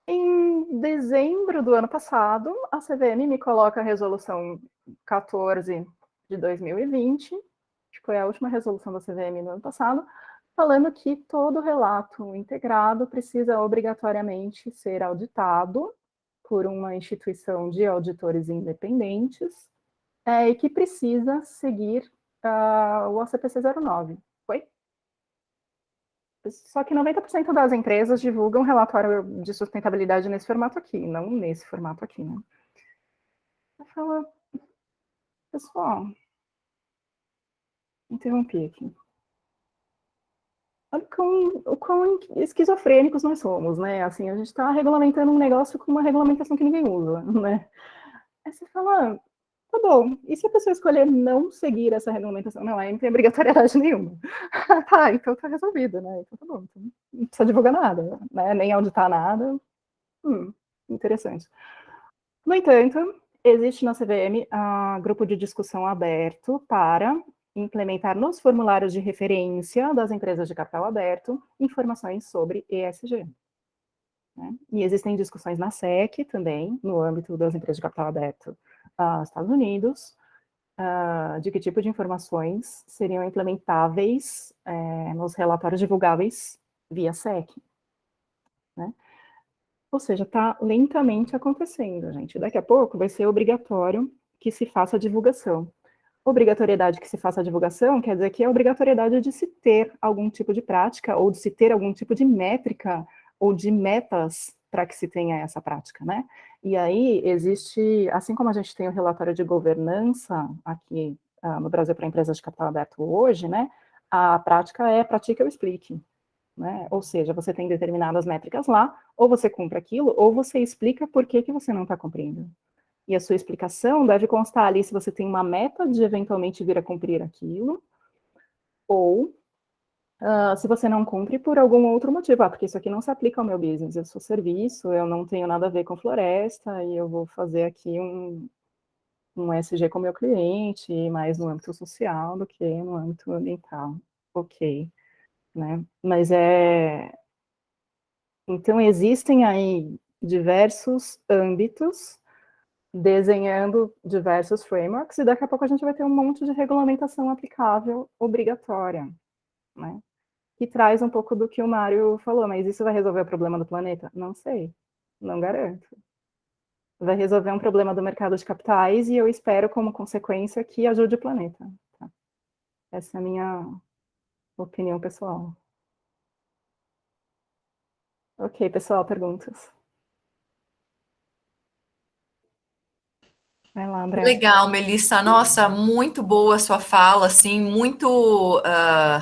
Speaker 2: Em dezembro do ano passado, a CVM me coloca a resolução 14 de 2020, que foi a última resolução da CVM no ano passado, falando que todo relato integrado precisa obrigatoriamente ser auditado por uma instituição de auditores independentes e que precisa seguir o OCPC 09. Foi? Só que 90% das empresas divulgam relatório de sustentabilidade nesse formato aqui, não nesse formato aqui, né? Eu falo, pessoal, interrompi aqui. Olha o quão esquizofrênicos nós somos, né? Assim, a gente está regulamentando um negócio com uma regulamentação que ninguém usa, né? Aí você fala, tá bom, e se a pessoa escolher não seguir essa regulamentação? Não, aí não tem obrigatoriedade nenhuma. Tá, então tá resolvido, né? Então tá bom, então não precisa divulgar nada, né? Nem auditar nada. Interessante. No entanto, existe na CVM grupo de discussão aberto para implementar nos formulários de referência das empresas de capital aberto informações sobre ESG. Né? E existem discussões na SEC também, no âmbito das empresas de capital aberto Estados Unidos, de que tipo de informações seriam implementáveis nos relatórios divulgáveis via SEC. Né? Ou seja, está lentamente acontecendo, gente. Daqui a pouco vai ser obrigatório que se faça a divulgação. Obrigatoriedade que se faça a divulgação quer dizer que é obrigatoriedade de se ter algum tipo de prática ou de se ter algum tipo de métrica ou de metas para que se tenha essa prática, né? E aí existe, assim como a gente tem o relatório de governança aqui no Brasil para empresas de capital aberto hoje, né? A prática é pratique ou explique, né? Ou seja, você tem determinadas métricas lá, ou você cumpre aquilo, ou você explica por que você não está cumprindo. E a sua explicação deve constar ali se você tem uma meta de eventualmente vir a cumprir aquilo, ou se você não cumpre por algum outro motivo. Porque isso aqui não se aplica ao meu business, eu sou serviço, eu não tenho nada a ver com floresta, e eu vou fazer aqui um SG com o meu cliente, mais no âmbito social do que no âmbito ambiental. Ok, né? Mas então, existem aí diversos âmbitos desenhando diversos frameworks, e daqui a pouco a gente vai ter um monte de regulamentação aplicável obrigatória, né? Que traz um pouco do que o Mário falou, mas isso vai resolver o problema do planeta? Não sei, não garanto. Vai resolver um problema do mercado de capitais e eu espero, como consequência, que ajude o planeta. Tá? Essa é a minha opinião pessoal. Ok, pessoal, perguntas? Vai lá, André.
Speaker 3: Legal, Melissa. Nossa, muito boa a sua fala, assim, muito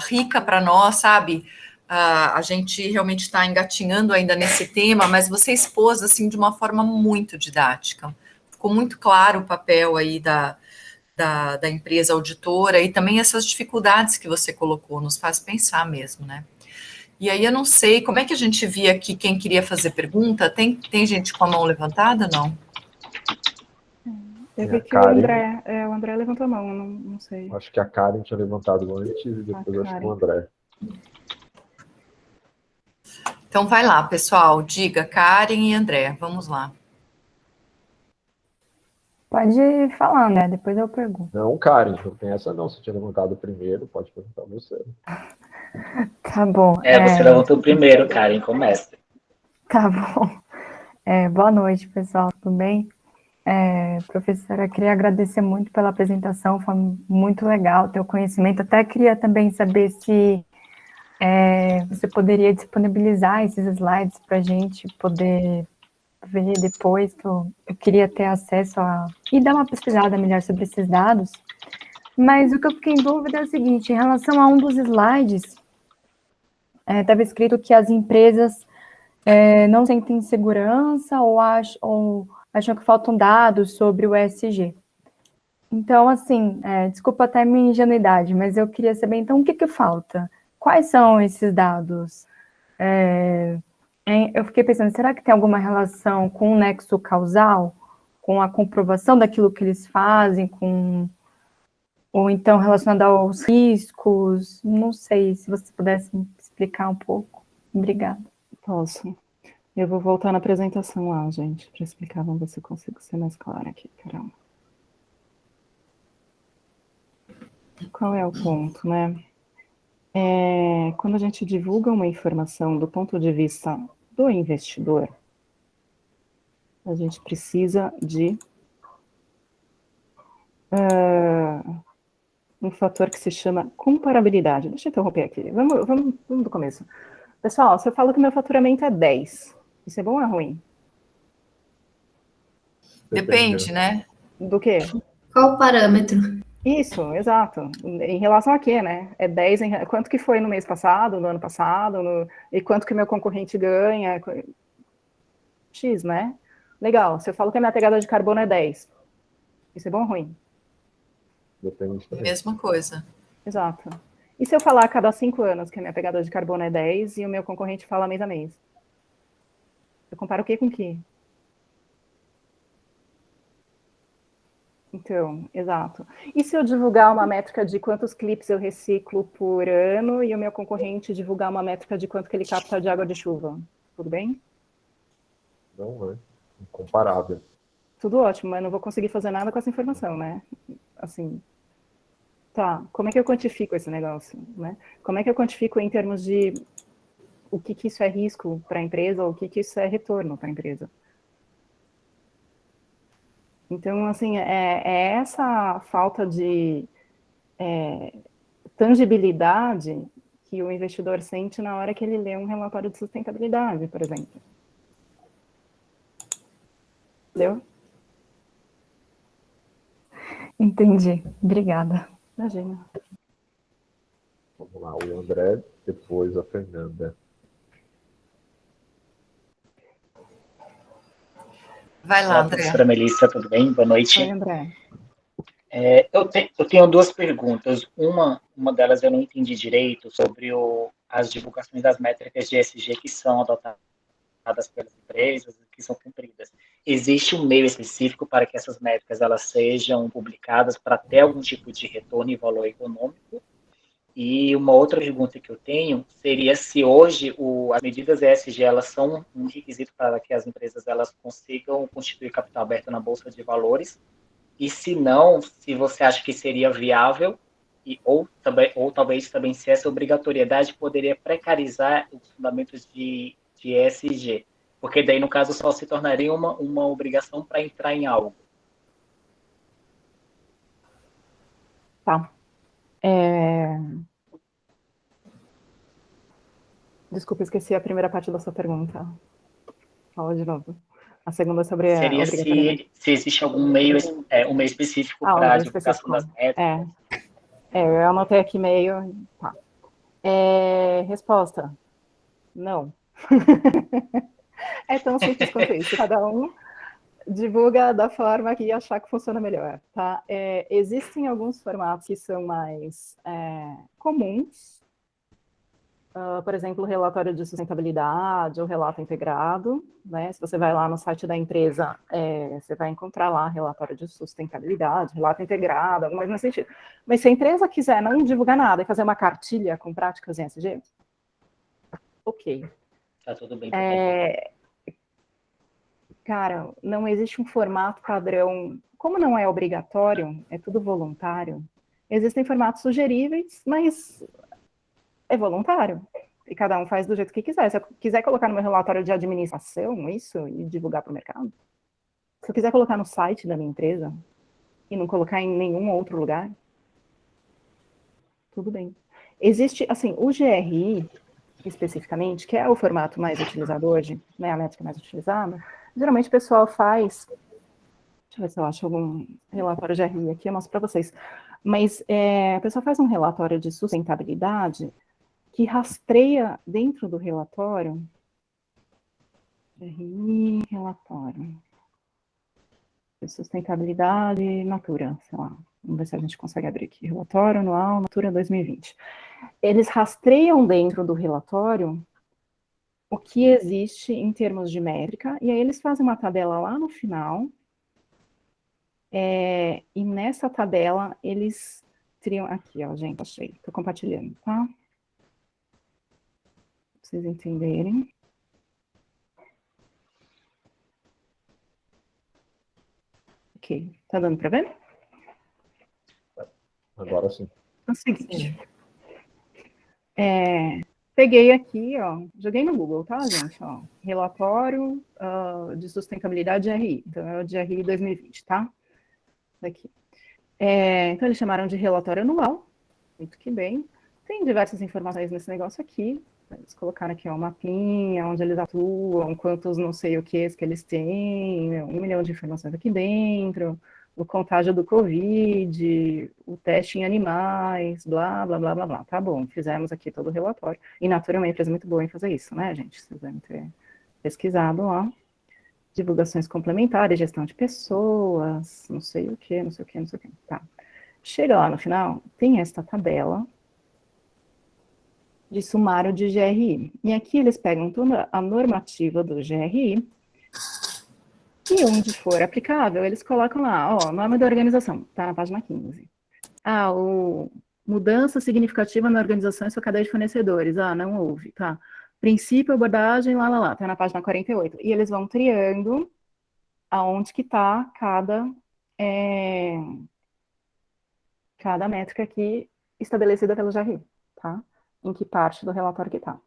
Speaker 3: rica para nós, sabe? A gente realmente está engatinhando ainda nesse tema, mas você expôs, assim, de uma forma muito didática. Ficou muito claro o papel aí da empresa auditora e também essas dificuldades que você colocou, nos faz pensar mesmo, né? E aí eu não sei, como é que a gente via aqui quem queria fazer pergunta? Tem gente com a mão levantada, não?
Speaker 2: Eu vi que o André levantou a mão, não sei.
Speaker 1: Acho que a Karen tinha levantado antes e depois acho que o André.
Speaker 3: Então vai lá, pessoal, diga, Karen e André, vamos lá.
Speaker 6: Pode ir falando, né? Depois eu pergunto.
Speaker 1: Não, Karen, não tem essa não. Você tinha levantado primeiro, pode perguntar você.
Speaker 6: Tá bom.
Speaker 7: Você levantou primeiro, Karen, começa.
Speaker 6: Tá bom. Boa noite, pessoal, tudo bem? Professora, queria agradecer muito pela apresentação, foi muito legal ter o conhecimento. Até queria também saber se você poderia disponibilizar esses slides para a gente poder ver depois, que eu queria ter acesso e dar uma pesquisada melhor sobre esses dados. Mas o que eu fiquei em dúvida é o seguinte, em relação a um dos slides, estava escrito que as empresas não sentem segurança ou acham que faltam dados sobre o ESG. Então, assim, desculpa até a minha ingenuidade, mas eu queria saber, então, o que falta? Quais são esses dados? Eu fiquei pensando, será que tem alguma relação com o nexo causal? Com a comprovação daquilo que eles fazem, ou então relacionado aos riscos? Não sei, se você pudesse me explicar um pouco. Obrigada.
Speaker 2: Posso. Eu vou voltar na apresentação lá, gente, para explicar. Vamos ver se eu consigo ser mais clara aqui. Caramba. Qual é o ponto, né? Quando a gente divulga uma informação do ponto de vista do investidor, a gente precisa de um fator que se chama comparabilidade. Deixa eu interromper aqui. Vamos do começo. Pessoal, se eu falo que meu faturamento é 10, isso é bom ou é ruim?
Speaker 3: Depende, né?
Speaker 2: Do quê?
Speaker 8: Qual o parâmetro?
Speaker 2: Isso, exato. Em relação a quê, né? É 10 quanto que foi no mês passado, no ano passado, e quanto que meu concorrente ganha? X, né? Legal. Se eu falo que a minha pegada de carbono é 10, isso é bom ou ruim?
Speaker 1: Depende também.
Speaker 3: Mesma coisa.
Speaker 2: Exato. E se eu falar a cada 5 anos que a minha pegada de carbono é 10 e o meu concorrente fala mês a mês? Eu comparo o quê com o quê? Então, exato. E se eu divulgar uma métrica de quantos clipes eu reciclo por ano e o meu concorrente divulgar uma métrica de quanto que ele capta de água de chuva? Tudo bem?
Speaker 1: Não é incomparável.
Speaker 2: Tudo ótimo, mas não vou conseguir fazer nada com essa informação, né? Assim, tá, como é que eu quantifico esse negócio, né? Como é que eu quantifico em termos de o que isso é risco para a empresa ou o que isso é retorno para a empresa? Então, assim, é essa falta de tangibilidade que o investidor sente na hora que ele lê um relatório de sustentabilidade, por exemplo. Entendeu?
Speaker 6: Entendi. Obrigada.
Speaker 2: Imagina.
Speaker 1: Vamos lá, o André, depois a Fernanda.
Speaker 3: Vai lá,
Speaker 7: Olá,
Speaker 3: André.
Speaker 7: professora Melissa, tudo bem? Boa noite.
Speaker 2: Oi, André.
Speaker 7: Eu tenho duas perguntas. Uma delas eu não entendi direito sobre as divulgações das métricas de ESG que são adotadas pelas empresas e que são cumpridas. Existe um meio específico para que essas métricas elas sejam publicadas para ter algum tipo de retorno e valor econômico? E uma outra pergunta que eu tenho seria se hoje as medidas ESG elas são um requisito para que as empresas elas consigam constituir capital aberto na bolsa de valores, e se não, se você acha que seria viável ou talvez também se essa obrigatoriedade poderia precarizar os fundamentos de ESG, porque daí no caso só se tornaria uma obrigação para entrar em algo.
Speaker 2: Tá. Desculpa, esqueci a primeira parte da sua pergunta. Fala de novo. A segunda é sobre
Speaker 7: seria
Speaker 2: a obrigatoriedade.
Speaker 7: se existe algum meio específico para a divulgação das métricas.
Speaker 2: Eu anotei aqui meio. Tá. Resposta: não. É tão simples quanto isso. Cada um divulga da forma que achar que funciona melhor, tá? Existem alguns formatos que são mais comuns, por exemplo, o relatório de sustentabilidade, ou relato integrado, né? Se você vai lá no site da empresa, você vai encontrar lá relatório de sustentabilidade, relato integrado, alguma coisa nesse sentido. Mas se a empresa quiser não divulgar nada e fazer uma cartilha com práticas em ESG, ok.
Speaker 7: Tá tudo bem.
Speaker 2: Cara, não existe um formato padrão. Como não é obrigatório, é tudo voluntário, existem formatos sugeríveis, mas é voluntário. E cada um faz do jeito que quiser. Se eu quiser colocar no meu relatório de administração isso e divulgar para o mercado, se eu quiser colocar no site da minha empresa e não colocar em nenhum outro lugar, tudo bem. Existe, assim, o GRI, especificamente, que é o formato mais utilizado hoje, né, a métrica mais utilizada, geralmente o pessoal faz... Deixa eu ver se eu acho algum relatório de GRI aqui, eu mostro para vocês. Mas o pessoal faz um relatório de sustentabilidade que rastreia dentro do relatório GRI, relatório. Sustentabilidade, Natura, sei lá. Vamos ver se a gente consegue abrir aqui. Relatório anual, Natura 2020. Eles rastreiam dentro do relatório o que existe em termos de métrica, e aí eles fazem uma tabela lá no final, e nessa tabela eles teriam... Aqui, ó, gente, achei. Estou compartilhando, tá? Pra vocês entenderem. Ok, tá dando para ver?
Speaker 1: Agora sim.
Speaker 2: É o seguinte. Peguei aqui, ó, joguei no Google, tá, gente? Ó, relatório de sustentabilidade de GRI. Então, é o de GRI 2020, tá? Daqui. Então, eles chamaram de relatório anual. Muito que bem. Tem diversas informações nesse negócio aqui. Eles colocaram aqui, ó, um mapinha, onde eles atuam, quantos não sei o que eles têm, 1 milhão de informações aqui dentro, o contágio do Covid, o teste em animais, blá, blá, blá, blá, blá. Tá bom, fizemos aqui todo o relatório. E Natura é uma empresa muito boa em fazer isso, né, gente? Vocês devem ter pesquisado lá. Divulgações complementares, gestão de pessoas, não sei o que, não sei o que, não sei o que. Tá. Chega lá no final, tem esta tabela de sumário de GRI. E aqui eles pegam toda a normativa do GRI e onde for aplicável, eles colocam lá, ó, nome da organização, tá na página 15. Mudança significativa na organização e sua cadeia de fornecedores. Não houve, tá. Princípio, abordagem, lá, tá na página 48. E eles vão triando aonde que tá cada métrica aqui estabelecida pelo GRI, tá? Em que parte do relatório que tá.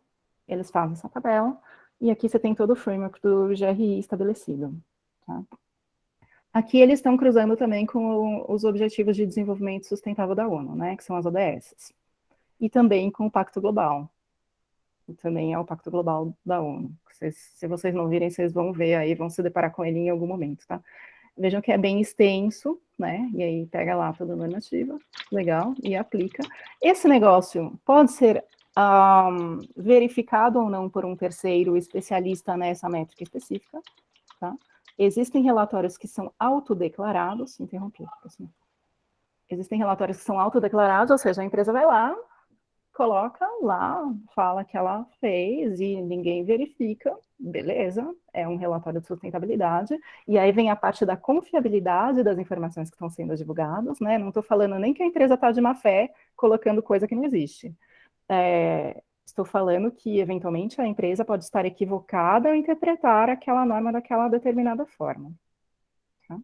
Speaker 2: Eles fazem essa tabela, e aqui você tem todo o framework do GRI estabelecido, tá? Aqui eles estão cruzando também com os Objetivos de Desenvolvimento Sustentável da ONU, né, que são as ODS. E também com o Pacto Global. E também é o Pacto Global da ONU. Se vocês não virem, vocês vão ver aí, vão se deparar com ele em algum momento, tá? Vejam que é bem extenso, né? E aí pega lá toda a normativa, legal, e aplica. Esse negócio pode ser verificado ou não por um terceiro especialista nessa métrica específica, tá? Existem relatórios que são autodeclarados, interrompi, assim. Existem relatórios que são autodeclarados, ou seja, a empresa vai lá, coloca lá, fala que ela fez e ninguém verifica, beleza, é um relatório de sustentabilidade, e aí vem a parte da confiabilidade das informações que estão sendo divulgadas, né, não estou falando nem que a empresa está de má fé colocando coisa que não existe. Estou falando que, eventualmente, a empresa pode estar equivocada ao interpretar aquela norma daquela determinada forma. Tá?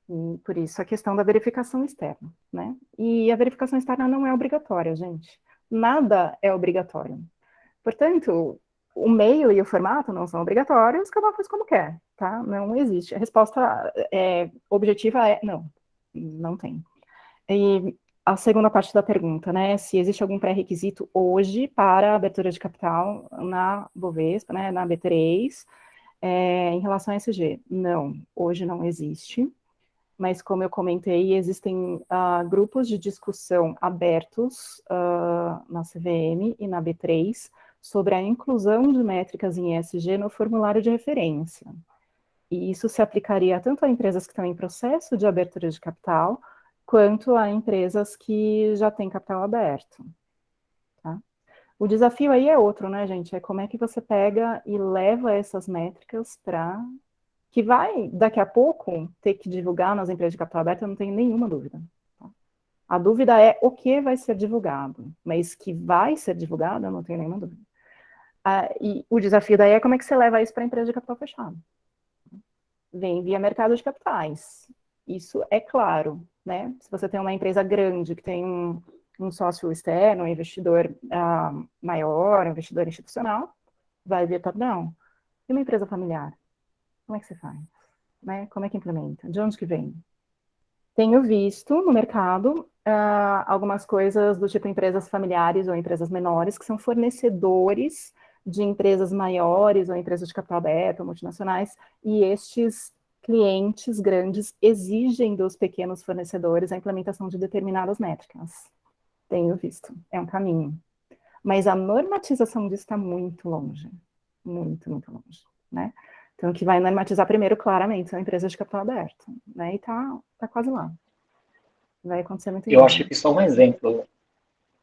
Speaker 2: E, por isso, a questão da verificação externa, né? E a verificação externa não é obrigatória, gente. Nada é obrigatório. Portanto, o meio e o formato não são obrigatórios, cada um faz como quer, tá? Não existe. A resposta objetiva é não, não tem. E a segunda parte da pergunta, né, se existe algum pré-requisito hoje para a abertura de capital na Bovespa, né, na B3, em relação a ESG. Não, hoje não existe. Mas, como eu comentei, existem grupos de discussão abertos na CVM e na B3 sobre a inclusão de métricas em ESG no formulário de referência. E isso se aplicaria tanto a empresas que estão em processo de abertura de capital, quanto a empresas que já têm capital aberto. Tá? O desafio aí é outro, né, gente? É como é que você pega e leva essas métricas para... que vai, daqui a pouco, ter que divulgar nas empresas de capital aberto, eu não tenho nenhuma dúvida. Tá? A dúvida é o que vai ser divulgado, mas que vai ser divulgado, eu não tenho nenhuma dúvida. E o desafio daí é como é que você leva isso para a empresa de capital fechado. Vem via mercado de capitais. Isso é claro, né? Se você tem uma empresa grande que tem um sócio externo, um investidor maior, um investidor institucional, vai via top-down. E uma empresa familiar? Como é que você faz? Né? Como é que implementa? De onde que vem? Tenho visto no mercado algumas coisas do tipo empresas familiares ou empresas menores que são fornecedores de empresas maiores ou empresas de capital aberto ou multinacionais, e estes clientes grandes exigem dos pequenos fornecedores a implementação de determinadas métricas. Tenho visto, é um caminho. Mas a normatização disso está muito longe. Muito, muito longe. né? Então, o que vai normatizar primeiro, claramente, são empresas de capital aberto, né? E tá quase lá. Vai acontecer muito em
Speaker 7: Eu
Speaker 2: breve.
Speaker 7: acho que só um exemplo,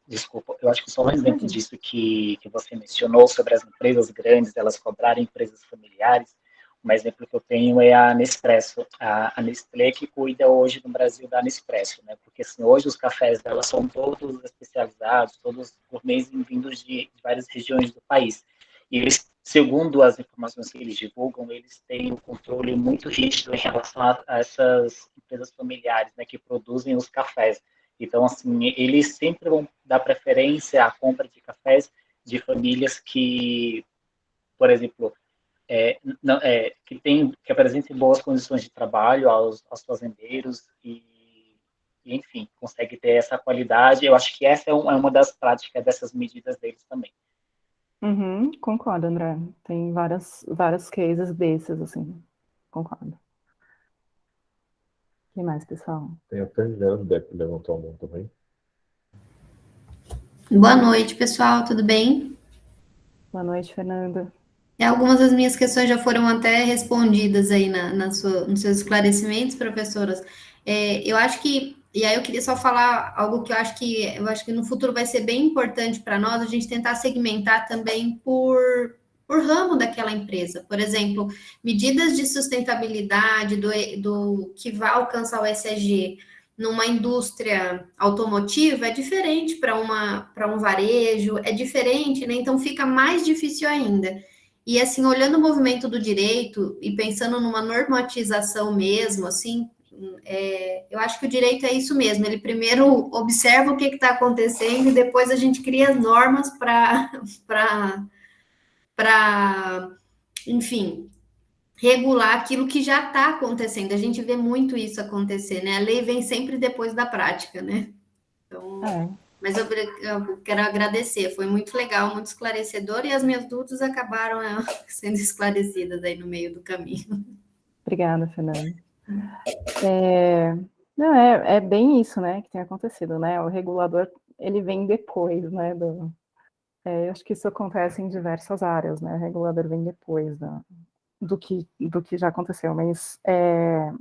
Speaker 7: desculpa, eu acho que só um exemplo disso que você mencionou sobre as empresas grandes, elas cobrarem empresas familiares. Um exemplo que eu tenho é a Nespresso, a Nestlé que cuida hoje no Brasil da Nespresso, né? Porque assim, hoje os cafés delas são todos especializados, todos gourmets vindos de várias regiões do país. E eles, segundo as informações que eles divulgam, eles têm um controle muito rígido em relação a essas empresas familiares, né, que produzem os cafés. Então, assim, eles sempre vão dar preferência à compra de cafés de famílias que, por exemplo, que apresentem boas condições de trabalho aos fazendeiros enfim, consegue ter essa qualidade. Eu acho que essa é uma das práticas dessas medidas deles também.
Speaker 2: Uhum, concordo, André. Tem vários cases desses, assim. Concordo. O que mais, pessoal?
Speaker 1: Tem a Fernanda que levantou a mão também.
Speaker 8: Boa noite, pessoal, tudo bem?
Speaker 2: Boa noite, Fernanda.
Speaker 8: Algumas das minhas questões já foram até respondidas aí nos seus esclarecimentos, professoras. Eu acho que, e aí eu queria só falar algo que eu acho que no futuro vai ser bem importante para nós, a gente tentar segmentar também por ramo daquela empresa. Por exemplo, medidas de sustentabilidade do que vai alcançar o ESG numa indústria automotiva é diferente para um varejo, é diferente, né? Então fica mais difícil ainda. E assim, olhando o movimento do direito e pensando numa normatização mesmo, assim, eu acho que o direito é isso mesmo. Ele primeiro observa o que está acontecendo e depois a gente cria as normas enfim, regular aquilo que já está acontecendo. A gente vê muito isso acontecer, né? A lei vem sempre depois da prática, né? Então, mas eu quero agradecer, foi muito legal, muito esclarecedor, e as minhas dúvidas acabaram sendo esclarecidas aí no meio do caminho.
Speaker 2: Obrigada, Fernanda. Não, é bem isso, né, que tem acontecido, né? O regulador, ele vem depois, né? Eu acho que isso acontece em diversas áreas, né? O regulador vem depois do que já aconteceu, mas é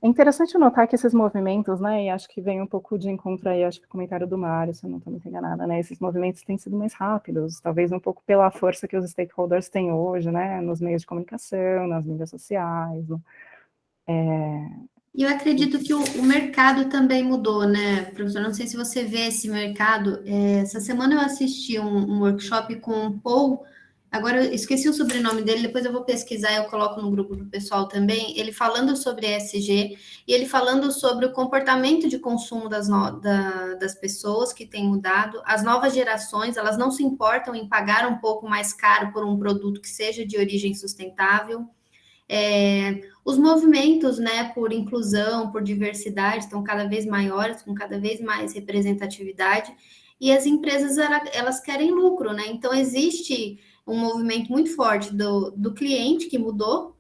Speaker 2: interessante notar que esses movimentos, né, e acho que vem um pouco de encontro aí, acho que o comentário do Mário, se eu não estou muito enganada, né, esses movimentos têm sido mais rápidos, talvez um pouco pela força que os stakeholders têm hoje, né, nos meios de comunicação, nas mídias sociais.
Speaker 8: E eu acredito que o mercado também mudou, né, professor? Não sei se você vê esse mercado. Essa semana eu assisti um workshop com o Paul. Agora, eu esqueci o sobrenome dele, depois eu vou pesquisar e eu coloco no grupo do pessoal também. Ele falando sobre ESG e ele falando sobre o comportamento de consumo das pessoas que tem mudado. As novas gerações, elas não se importam em pagar um pouco mais caro por um produto que seja de origem sustentável. Os movimentos, né, por inclusão, por diversidade, estão cada vez maiores, com cada vez mais representatividade, e as empresas, elas querem lucro, né? Então, existe um movimento muito forte do cliente que mudou,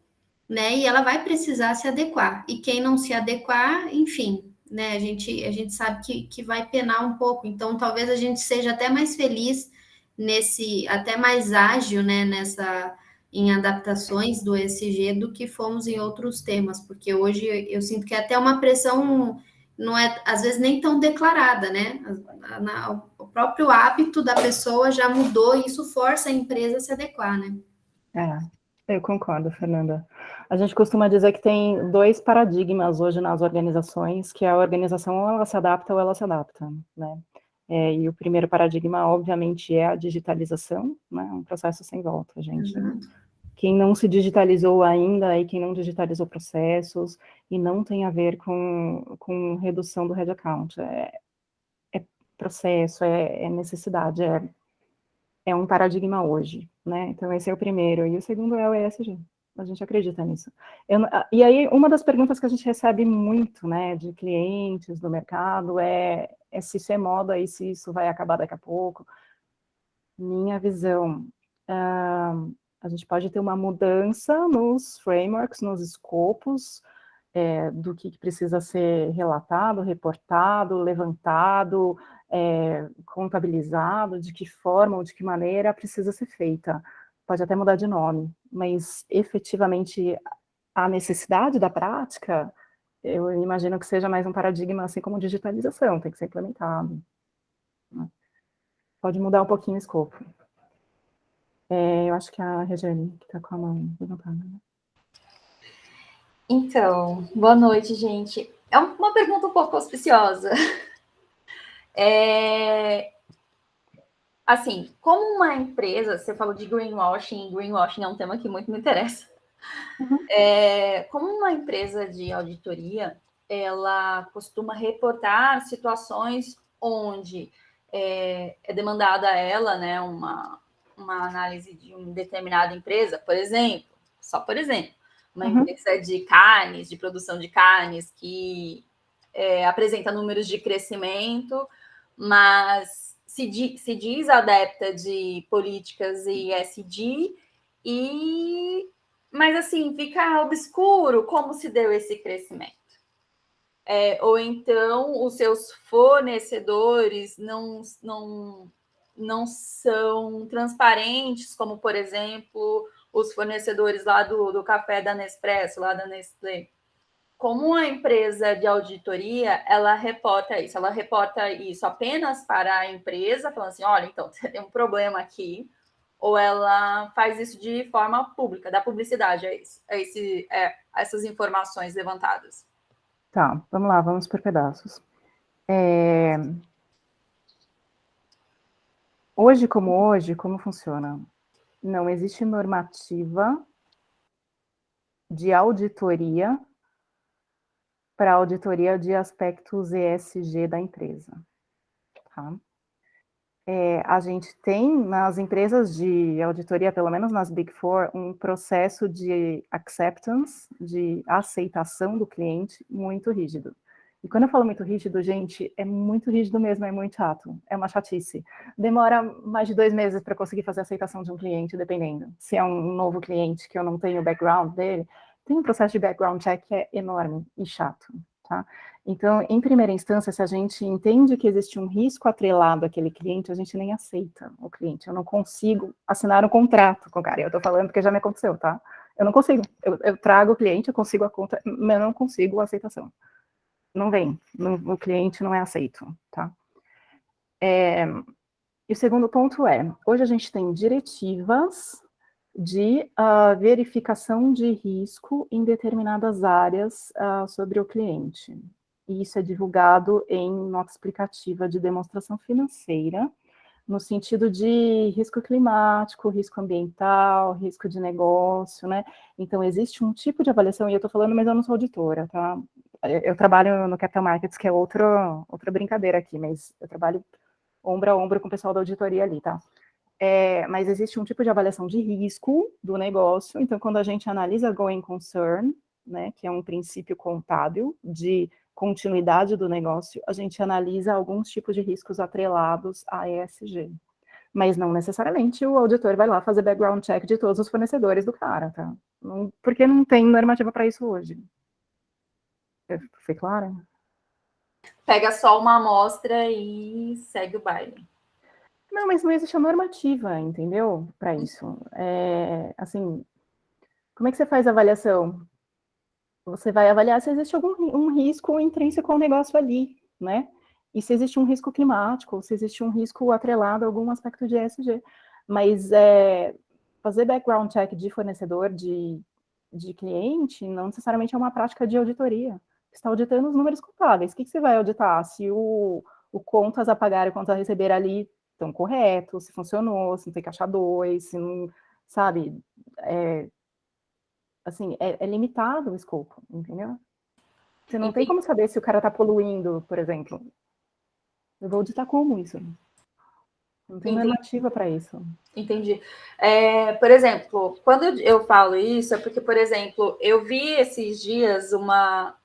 Speaker 8: né? E ela vai precisar se adequar. E quem não se adequar, enfim, né? A gente sabe que vai penar um pouco. Então, talvez a gente seja até mais feliz até mais ágil, né? Em adaptações do ESG do que fomos em outros temas, porque hoje eu sinto que é até uma pressão, não é, às vezes, nem tão declarada, né? O próprio hábito da pessoa já mudou e isso força a empresa a se adequar, né?
Speaker 2: Eu concordo, Fernanda. A gente costuma dizer que tem dois paradigmas hoje nas organizações, que a organização ou ela se adapta ou ela se adapta, né? E o primeiro paradigma, obviamente, é a digitalização, né? Um processo sem volta, gente. Quem não se digitalizou ainda e quem não digitalizou processos, e não tem a ver com redução do headcount. É processo, é necessidade, é um paradigma hoje, né? Então, esse é o primeiro. E o segundo é o ESG. A gente acredita nisso. E aí, uma das perguntas que a gente recebe muito, né, de clientes do mercado é se isso é moda e se isso vai acabar daqui a pouco. Minha visão, a gente pode ter uma mudança nos frameworks, nos escopos, do que precisa ser relatado, reportado, levantado, contabilizado, de que forma ou de que maneira precisa ser feita. pode até mudar de nome, mas efetivamente a necessidade da prática, eu imagino que seja mais um paradigma, assim como digitalização, tem que ser implementado. Né? Pode mudar um pouquinho o escopo. Eu acho que a Regiane que está com a mão levantada. Né?
Speaker 9: Então, boa noite, gente. É uma pergunta um pouco auspiciosa. Assim, como uma empresa, você falou de greenwashing é um tema que muito me interessa.
Speaker 2: Uhum.
Speaker 9: Como uma empresa de auditoria, ela costuma reportar situações onde é demandada a ela, né, uma análise de uma determinada empresa, por exemplo, uma empresa de carnes, de produção de carnes, que apresenta números de crescimento, mas se diz adepta de políticas ESG, mas assim, fica obscuro como se deu esse crescimento. Ou então os seus fornecedores não são transparentes, como, por exemplo, os fornecedores lá do café da Nespresso, lá da Nestlé. Como a empresa de auditoria, ela reporta isso apenas para a empresa, falando assim, olha, então, tem um problema aqui, ou ela faz isso de forma pública, dá publicidade a essas informações levantadas?
Speaker 2: Tá, vamos lá, vamos por pedaços. Hoje, como funciona? Não existe normativa de auditoria para auditoria de aspectos ESG da empresa. Tá? A gente tem nas empresas de auditoria, pelo menos nas Big Four, um processo de acceptance, de aceitação do cliente muito rígido. E quando eu falo muito rígido, gente, é muito rígido mesmo, é muito chato, é uma chatice. Demora mais de 2 meses para conseguir fazer a aceitação de um cliente, dependendo. Se é um novo cliente que eu não tenho o background dele, tem um processo de background check que é enorme e chato, tá? Então, em primeira instância, se a gente entende que existe um risco atrelado àquele cliente, a gente nem aceita o cliente. Eu não consigo assinar um contrato com o cara. Eu estou falando porque já me aconteceu, tá? Eu não consigo. Eu trago o cliente, eu consigo a conta, mas eu não consigo a aceitação. Não vem. O cliente não é aceito, tá? E o segundo ponto hoje a gente tem diretivas de verificação de risco em determinadas áreas sobre o cliente. E isso é divulgado em nota explicativa de demonstração financeira, no sentido de risco climático, risco ambiental, risco de negócio, né? Então, existe um tipo de avaliação, e eu estou falando, mas eu não sou auditora, tá? Eu trabalho no Capital Markets, que é outra brincadeira aqui, mas eu trabalho ombro a ombro com o pessoal da auditoria ali, tá? Mas existe um tipo de avaliação de risco do negócio, então quando a gente analisa going concern, né, que é um princípio contábil de continuidade do negócio, a gente analisa alguns tipos de riscos atrelados a ESG. Mas não necessariamente o auditor vai lá fazer background check de todos os fornecedores do cara, tá? Porque não tem normativa para isso hoje. Foi clara?
Speaker 9: Pega só uma amostra e segue o baile.
Speaker 2: Não, mas não existe a normativa, entendeu? Para isso. Assim, como é que você faz a avaliação? Você vai avaliar se existe algum risco intrínseco ao negócio ali, né? E se existe um risco climático, se existe um risco atrelado a algum aspecto de ESG. Mas fazer background check de fornecedor, de cliente, não necessariamente é uma prática de auditoria. Você está auditando os números contábeis. O que você vai auditar? Se o contas a pagar e o contas a receber ali estão corretos, se funcionou, se não tem caixa 2, se não, sabe, assim, é limitado o escopo, entendeu? Você não tem como saber se o cara está poluindo, por exemplo. Eu vou auditar como isso? Não tem normativa para isso.
Speaker 9: Entendi. Por exemplo, quando eu falo isso, é porque, por exemplo, eu vi esses dias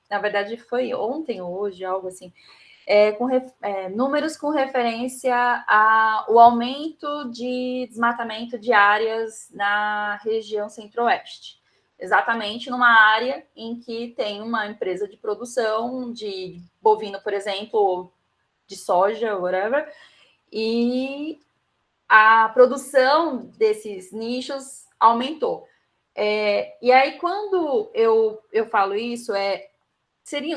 Speaker 9: na verdade foi ontem ou hoje, algo assim, números com referência ao aumento de desmatamento de áreas na região centro-oeste. Exatamente numa área em que tem uma empresa de produção de bovino, por exemplo, ou de soja, whatever, e a produção desses nichos aumentou. E aí, quando eu falo isso,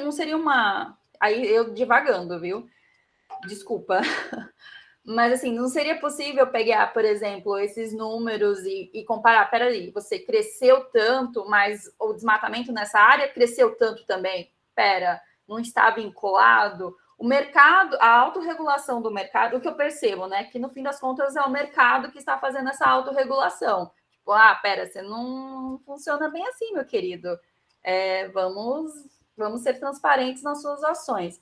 Speaker 9: não seria uma... Aí eu divagando, viu? Desculpa. Mas, assim, não seria possível pegar, por exemplo, esses números e comparar. Peraí, você cresceu tanto, mas o desmatamento nessa área cresceu tanto também? Não está vinculado? O mercado, a autorregulação do mercado, o que eu percebo, né? Que, no fim das contas, é o mercado que está fazendo essa autorregulação. Tipo, você não funciona bem assim, meu querido. Vamos ser transparentes nas suas ações.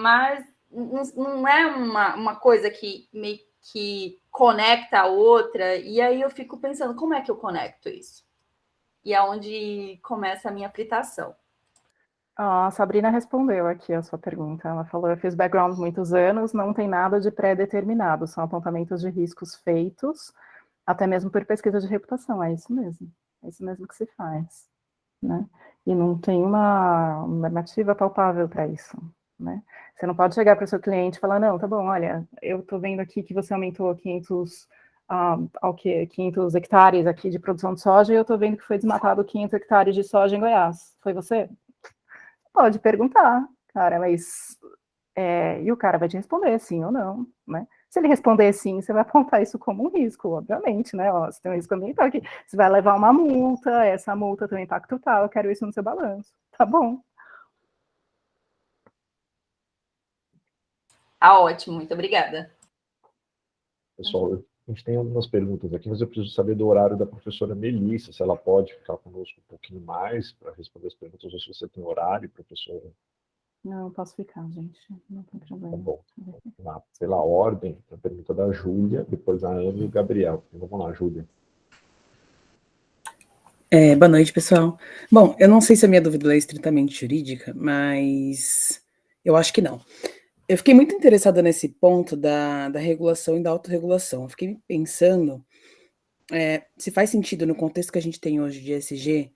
Speaker 9: Mas não é uma coisa que meio que conecta a outra, e aí eu fico pensando, como é que eu conecto isso? E é onde começa a minha fritação.
Speaker 2: A Sabrina respondeu aqui a sua pergunta. Ela falou: eu fiz background muitos anos, não tem nada de pré-determinado, são apontamentos de riscos feitos, até mesmo por pesquisa de reputação. É isso mesmo que se faz, né? E não tem uma normativa palpável para isso, né? Você não pode chegar para o seu cliente e falar: não, tá bom, olha, eu estou vendo aqui que você aumentou 500 hectares aqui de produção de soja, e eu estou vendo que foi desmatado 500 hectares de soja em Goiás. Foi você? Pode perguntar, cara, mas... e o cara vai te responder sim ou não, né? Se ele responder sim, você vai apontar isso como um risco, obviamente, né? Você tem um risco ambiental aqui, você vai levar uma multa, essa multa tem um impacto tal, eu quero isso no seu balanço. Tá bom.
Speaker 9: Ótimo, muito obrigada.
Speaker 1: Pessoal, a gente tem algumas perguntas aqui, mas eu preciso saber do horário da professora Melissa, se ela pode ficar conosco um pouquinho mais para responder as perguntas, ou se você tem horário, professora.
Speaker 2: Não, eu posso ficar, gente, não tem problema.
Speaker 1: Tá bom. Lá, pela ordem, a pergunta da Júlia, depois a Ana e o Gabriel. Vamos lá, Júlia.
Speaker 10: Boa noite, pessoal. Bom, eu não sei se a minha dúvida é estritamente jurídica, mas eu acho que não. Eu fiquei muito interessada nesse ponto da regulação e da autorregulação. Eu fiquei pensando se faz sentido, no contexto que a gente tem hoje de ESG,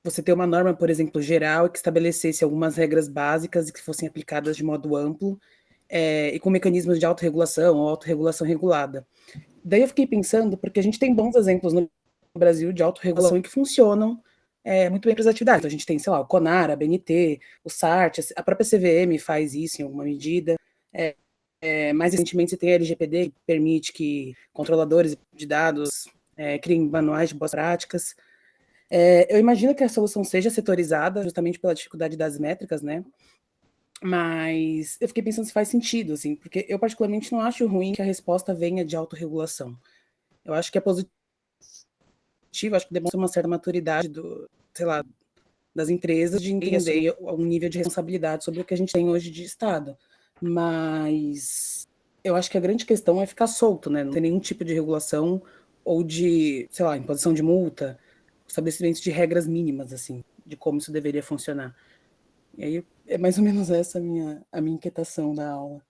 Speaker 10: você ter uma norma, por exemplo, geral, que estabelecesse algumas regras básicas e que fossem aplicadas de modo amplo, e com mecanismos de autorregulação ou autorregulação regulada. Daí eu fiquei pensando, porque a gente tem bons exemplos no Brasil de autorregulação e que funcionam muito bem para as atividades. Então, a gente tem, sei lá, o CONAR, a BNT, o SART, a própria CVM faz isso em alguma medida. Mais recentemente, você tem a LGPD, que permite que controladores de dados criem manuais de boas práticas. Eu imagino que a solução seja setorizada, justamente pela dificuldade das métricas, né? Mas eu fiquei pensando se faz sentido, assim, porque eu particularmente não acho ruim que a resposta venha de autorregulação. Eu acho que é positivo, acho que demonstra uma certa maturidade das empresas de entender um nível de responsabilidade sobre o que a gente tem hoje de Estado. Mas eu acho que a grande questão é ficar solto, né? Não tem nenhum tipo de regulação ou de, sei lá, imposição de multa, estabelecimento de regras mínimas, assim, de como isso deveria funcionar. E aí é mais ou menos essa a minha inquietação da aula.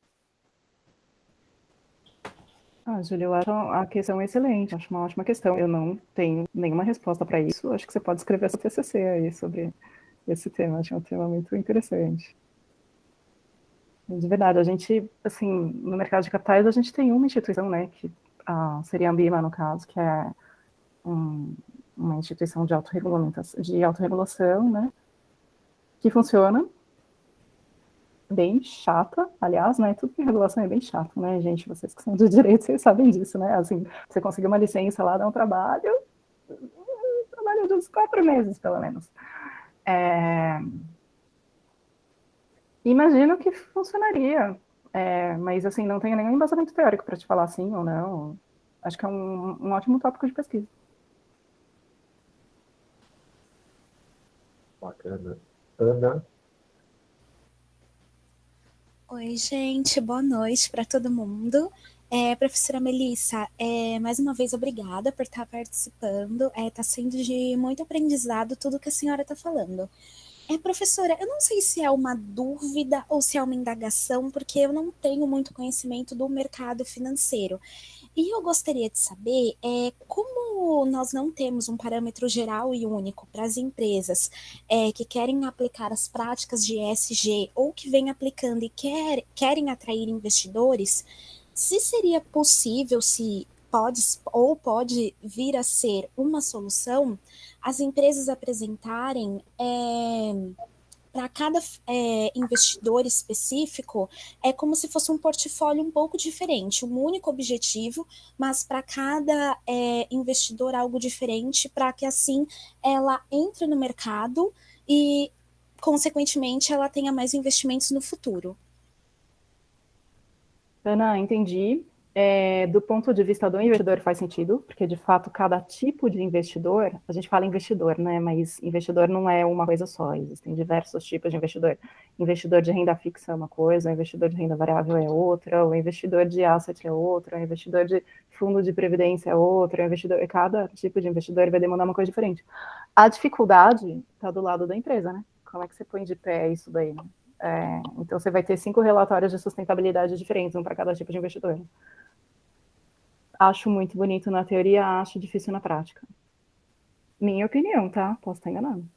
Speaker 2: Júlia, eu acho a questão excelente, acho uma ótima questão. Eu não tenho nenhuma resposta para isso. Acho que você pode escrever seu TCC aí sobre esse tema. Acho um tema muito interessante. De verdade, a gente, assim, no mercado de capitais, a gente tem uma instituição, né, que seria a Ambima, no caso, que é uma instituição de autorregulação, né, que funciona bem chata, aliás, né, tudo que é regulação é bem chato, né, gente, vocês que são de direito, vocês sabem disso, né, assim, você conseguir uma licença lá, dá um trabalho de uns 4 meses, pelo menos. Imagino que funcionaria, mas, assim, não tenho nenhum embasamento teórico para te falar sim ou não. Acho que é um ótimo tópico de pesquisa.
Speaker 1: Bacana. Ana?
Speaker 11: Oi, gente, boa noite para todo mundo. Professora Melissa, mais uma vez obrigada por estar participando. Está sendo de muito aprendizado tudo que a senhora está falando. Professora, eu não sei se é uma dúvida ou se é uma indagação, porque eu não tenho muito conhecimento do mercado financeiro. E eu gostaria de saber como nós não temos um parâmetro geral e único para as empresas que querem aplicar as práticas de ESG ou que vêm aplicando e querem atrair investidores, se seria possível, se pode vir a ser uma solução, as empresas apresentarem para cada investidor específico, é como se fosse um portfólio um pouco diferente, um único objetivo, mas para cada investidor algo diferente, para que assim ela entre no mercado e, consequentemente, ela tenha mais investimentos no futuro.
Speaker 2: Ana, entendi. Do ponto de vista do investidor faz sentido, porque de fato cada tipo de investidor, a gente fala investidor, né? Mas investidor não é uma coisa só, existem diversos tipos de investidor. Investidor de renda fixa é uma coisa, o investidor de renda variável é outra, o investidor de asset é outra, o investidor de fundo de previdência é outra, cada tipo de investidor vai demandar uma coisa diferente. A dificuldade está do lado da empresa, né? Como é que você põe de pé isso daí, né? Então você vai ter 5 relatórios de sustentabilidade diferentes, um para cada tipo de investidor. Acho muito bonito na teoria, acho difícil na prática. Minha opinião, tá? Posso estar enganando.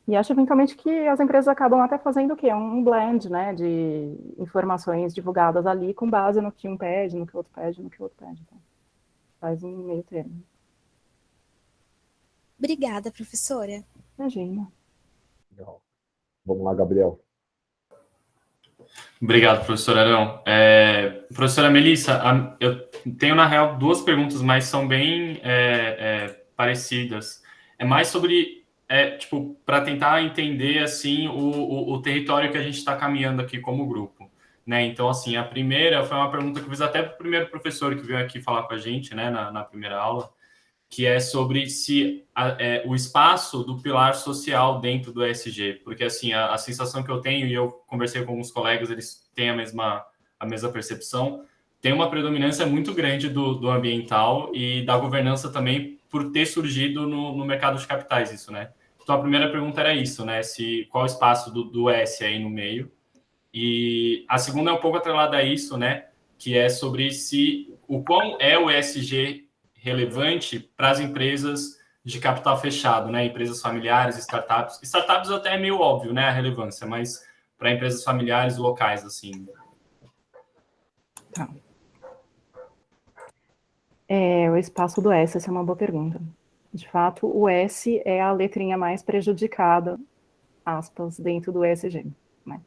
Speaker 2: E acho eventualmente que as empresas acabam até fazendo o quê? Um blend, né, de informações divulgadas ali com base no que um pede, no que o outro pede, no que o outro pede. Então, faz um meio termo.
Speaker 11: Obrigada, professora.
Speaker 2: Imagina.
Speaker 1: Legal. Vamos lá, Gabriel.
Speaker 5: Obrigado, professor Arão. Professora Melissa, eu tenho, na real, 2 perguntas, mas são bem parecidas. É mais sobre, para tentar entender, assim, o território que a gente está caminhando aqui como grupo, né? Então, assim, a primeira foi uma pergunta que eu fiz até para o primeiro professor que veio aqui falar com a gente, né, na primeira aula, que é sobre se o espaço do pilar social dentro do ESG, porque assim a sensação que eu tenho, e eu conversei com alguns colegas, eles têm a mesma percepção, tem uma predominância muito grande do ambiental e da governança também por ter surgido no mercado de capitais isso, né? Então a primeira pergunta era isso, né? Qual o espaço do S aí no meio? E a segunda é um pouco atrelada a isso, né? Que é sobre o quão é o ESG relevante para as empresas de capital fechado, né? Empresas familiares, startups. Startups até é meio óbvio, né? A relevância, mas para empresas familiares locais, assim.
Speaker 2: Tá. O espaço do S, essa é uma boa pergunta. De fato, o S é a letrinha mais prejudicada, aspas, dentro do ESG, né?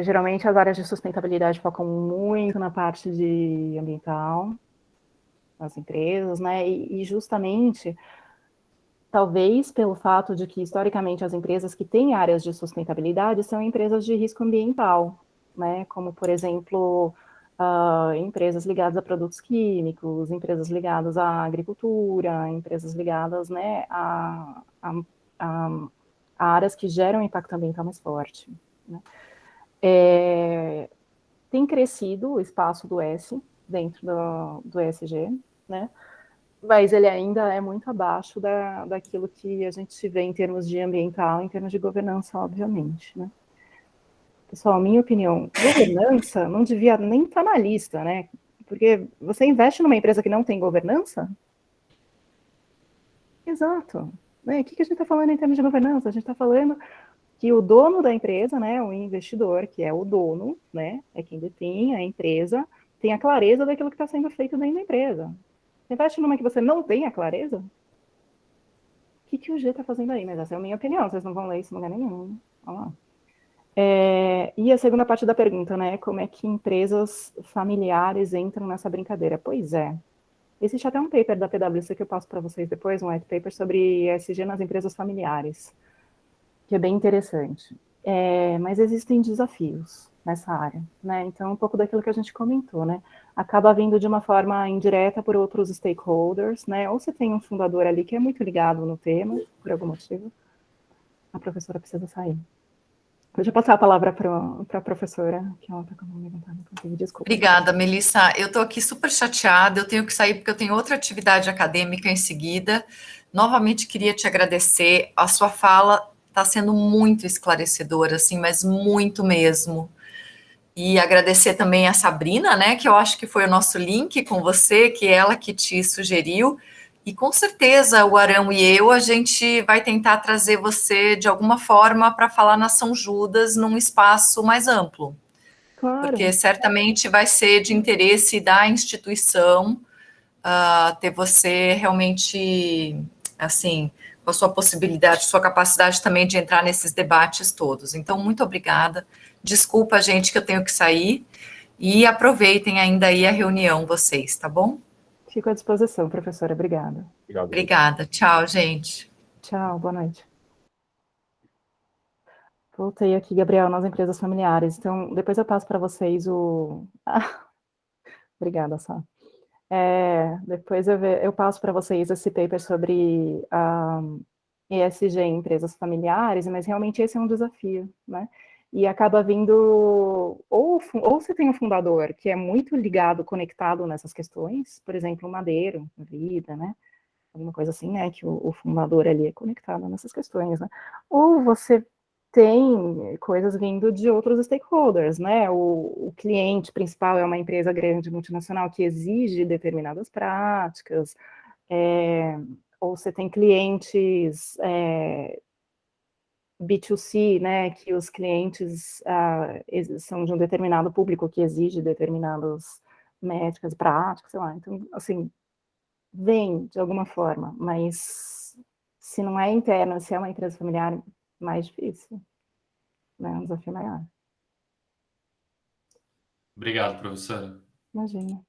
Speaker 2: Geralmente as áreas de sustentabilidade focam muito na parte de ambiental, as empresas, né, e justamente, talvez pelo fato de que, historicamente, as empresas que têm áreas de sustentabilidade são empresas de risco ambiental, né, como, por exemplo, empresas ligadas a produtos químicos, empresas ligadas à agricultura, empresas ligadas, né, a áreas que geram impacto ambiental mais forte, né. Tem crescido o espaço do S dentro do ESG, né? Mas ele ainda é muito abaixo daquilo que a gente vê em termos de ambiental, em termos de governança, obviamente, né? Pessoal, minha opinião, governança não devia nem estar na lista, né? Porque você investe numa empresa que não tem governança? Exato. Né? O que a gente está falando em termos de governança? A gente está falando que o dono da empresa, né, o investidor, que é o dono, né, é quem detém a empresa, tem a clareza daquilo que está sendo feito dentro da empresa. Você investe numa que você não tem a clareza? O que o G está fazendo aí? Mas essa é a minha opinião, vocês não vão ler isso em lugar nenhum. Vamos lá. E a segunda parte da pergunta, né, como é que empresas familiares entram nessa brincadeira? Pois é. Existe até um paper da PwC que eu passo para vocês depois, um white paper sobre ESG nas empresas familiares, que é bem interessante. Mas existem desafios nessa área, né? Então, um pouco daquilo que a gente comentou, né? Acaba vindo de uma forma indireta por outros stakeholders, né? Ou você tem um fundador ali que é muito ligado no tema, por algum motivo. A professora precisa sair. Deixa eu passar a palavra para a professora, que ela está com uma levantada, desculpa.
Speaker 3: Obrigada, Melissa. Eu estou aqui super chateada, eu tenho que sair porque eu tenho outra atividade acadêmica em seguida. Novamente, queria te agradecer. A sua fala está sendo muito esclarecedora, assim, mas muito mesmo. E agradecer também a Sabrina, né, que eu acho que foi o nosso link com você, que é ela que te sugeriu. E com certeza o Arão e eu, a gente vai tentar trazer você de alguma forma para falar na São Judas num espaço mais amplo.
Speaker 2: Claro.
Speaker 3: Porque certamente vai ser de interesse da instituição ter você realmente, assim, com a sua possibilidade, sua capacidade também de entrar nesses debates todos. Então, muito obrigada. Desculpa, gente, que eu tenho que sair. E aproveitem ainda aí a reunião, vocês, tá bom?
Speaker 2: Fico à disposição, professora. Obrigada.
Speaker 3: Obrigada. Tchau, gente.
Speaker 2: Tchau, boa noite. Voltei aqui, Gabriel, nas empresas familiares. Então, depois eu passo para vocês o... Obrigada, Sá. Depois eu passo para vocês esse paper sobre ESG em empresas familiares, mas realmente esse é um desafio, né? E acaba vindo, ou você tem um fundador que é muito ligado, conectado nessas questões, por exemplo, o Madeiro, Vida, né? Alguma coisa assim, né? Que o fundador ali é conectado nessas questões, né? Ou você tem coisas vindo de outros stakeholders, né? O cliente principal é uma empresa grande multinacional que exige determinadas práticas, ou você tem clientes B2C, né? Que os clientes são de um determinado público que exige determinadas métricas, práticas, sei lá. Então, assim, vem de alguma forma, mas se não é interno, se é uma empresa familiar, mais difícil, né? Um desafio maior.
Speaker 5: Obrigado, professora.
Speaker 2: Imagina.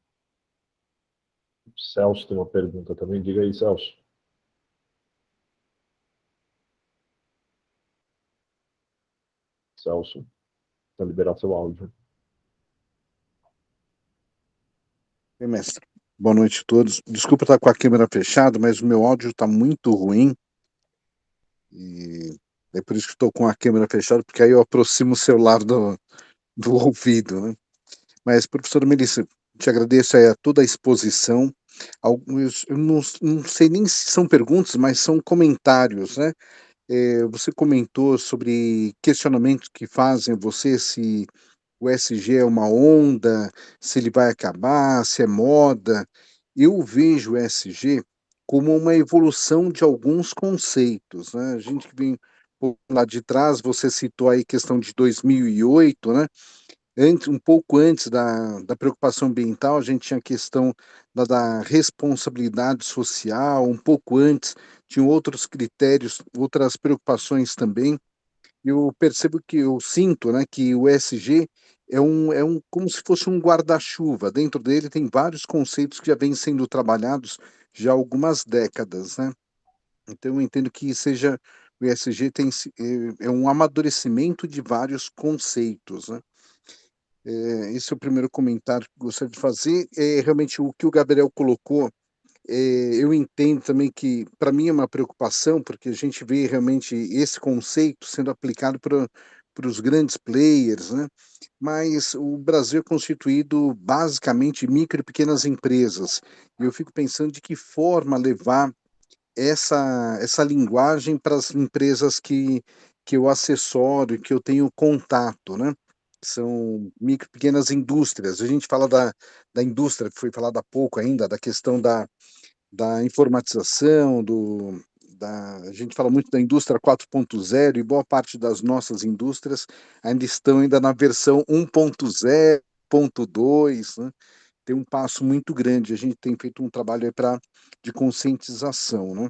Speaker 1: O Celso tem uma pergunta também. Diga aí, Celso. Celso, para liberar seu áudio.
Speaker 12: Oi, mestre. Boa noite a todos. Desculpa estar com a câmera fechada, mas o meu áudio está muito ruim. E é por isso que estou com a câmera fechada, porque aí eu aproximo o celular do ouvido, né? Mas, professora Melissa, te agradeço aí a toda a exposição. Eu não sei nem se são perguntas, mas são comentários, né? Você comentou sobre questionamentos que fazem você, se o ESG é uma onda, se ele vai acabar, se é moda. Eu vejo o ESG como uma evolução de alguns conceitos, né? A gente que vem um pouco lá de trás, você citou aí questão de 2008, né? Um pouco antes da preocupação ambiental, a gente tinha a questão da responsabilidade social, um pouco antes tinham outros critérios, outras preocupações também. Eu percebo que eu sinto, né, que o ESG é como se fosse um guarda-chuva. Dentro dele tem vários conceitos que já vêm sendo trabalhados já há algumas décadas, né? Então eu entendo que o ESG é um amadurecimento de vários conceitos, né? Esse é o primeiro comentário que eu gostaria de fazer. Realmente o que o Gabriel colocou, eu entendo também que, para mim, é uma preocupação, porque a gente vê realmente esse conceito sendo aplicado para os grandes players, né? Mas o Brasil é constituído basicamente de micro e pequenas empresas. E eu fico pensando de que forma levar essa linguagem para as empresas que eu assessoro, que eu tenho contato, né? São micro, pequenas indústrias. A gente fala da indústria, que foi falado há pouco ainda, da questão da informatização, a gente fala muito da indústria 4.0 e boa parte das nossas indústrias estão ainda na versão 1.0, 1.2, né? Tem um passo muito grande, a gente tem feito um trabalho aí de conscientização, né?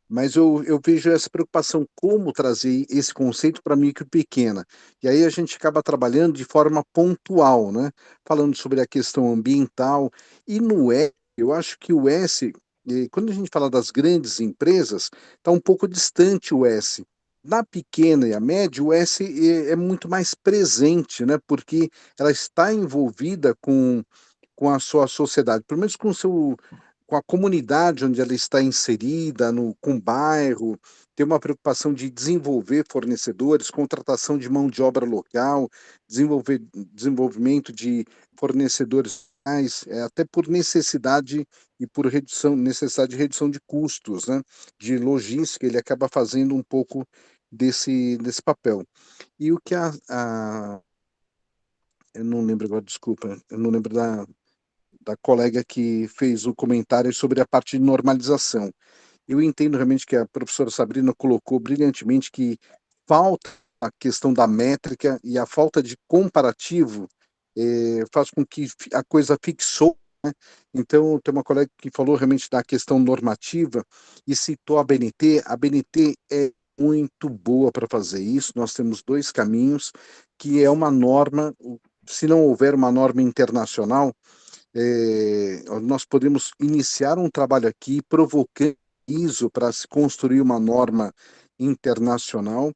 Speaker 12: Mas eu vejo essa preocupação, como trazer esse conceito para micro e pequena. E aí a gente acaba trabalhando de forma pontual, né? Falando sobre a questão ambiental. E no S, eu acho que o S, quando a gente fala das grandes empresas, está um pouco distante o S. Na pequena e a média, o S é muito mais presente, né? Porque ela está envolvida com a sua sociedade, pelo menos com a comunidade onde ela está inserida, com o bairro, tem uma preocupação de desenvolver fornecedores, contratação de mão de obra local, desenvolvimento de fornecedores mais, até por necessidade e por necessidade de redução de custos, né? De logística, ele acaba fazendo um pouco desse papel. E o que eu não lembro agora, desculpa, eu não lembro da colega que fez o comentário sobre a parte de normalização. Eu entendo realmente que a professora Sabrina colocou brilhantemente que falta a questão da métrica e a falta de comparativo faz com que a coisa fique solta, né? Então, tem uma colega que falou realmente da questão normativa e citou a BNT. A BNT é muito boa para fazer isso. Nós temos dois caminhos, que é uma norma, se não houver uma norma internacional, nós podemos iniciar um trabalho aqui provocando ISO para se construir uma norma internacional,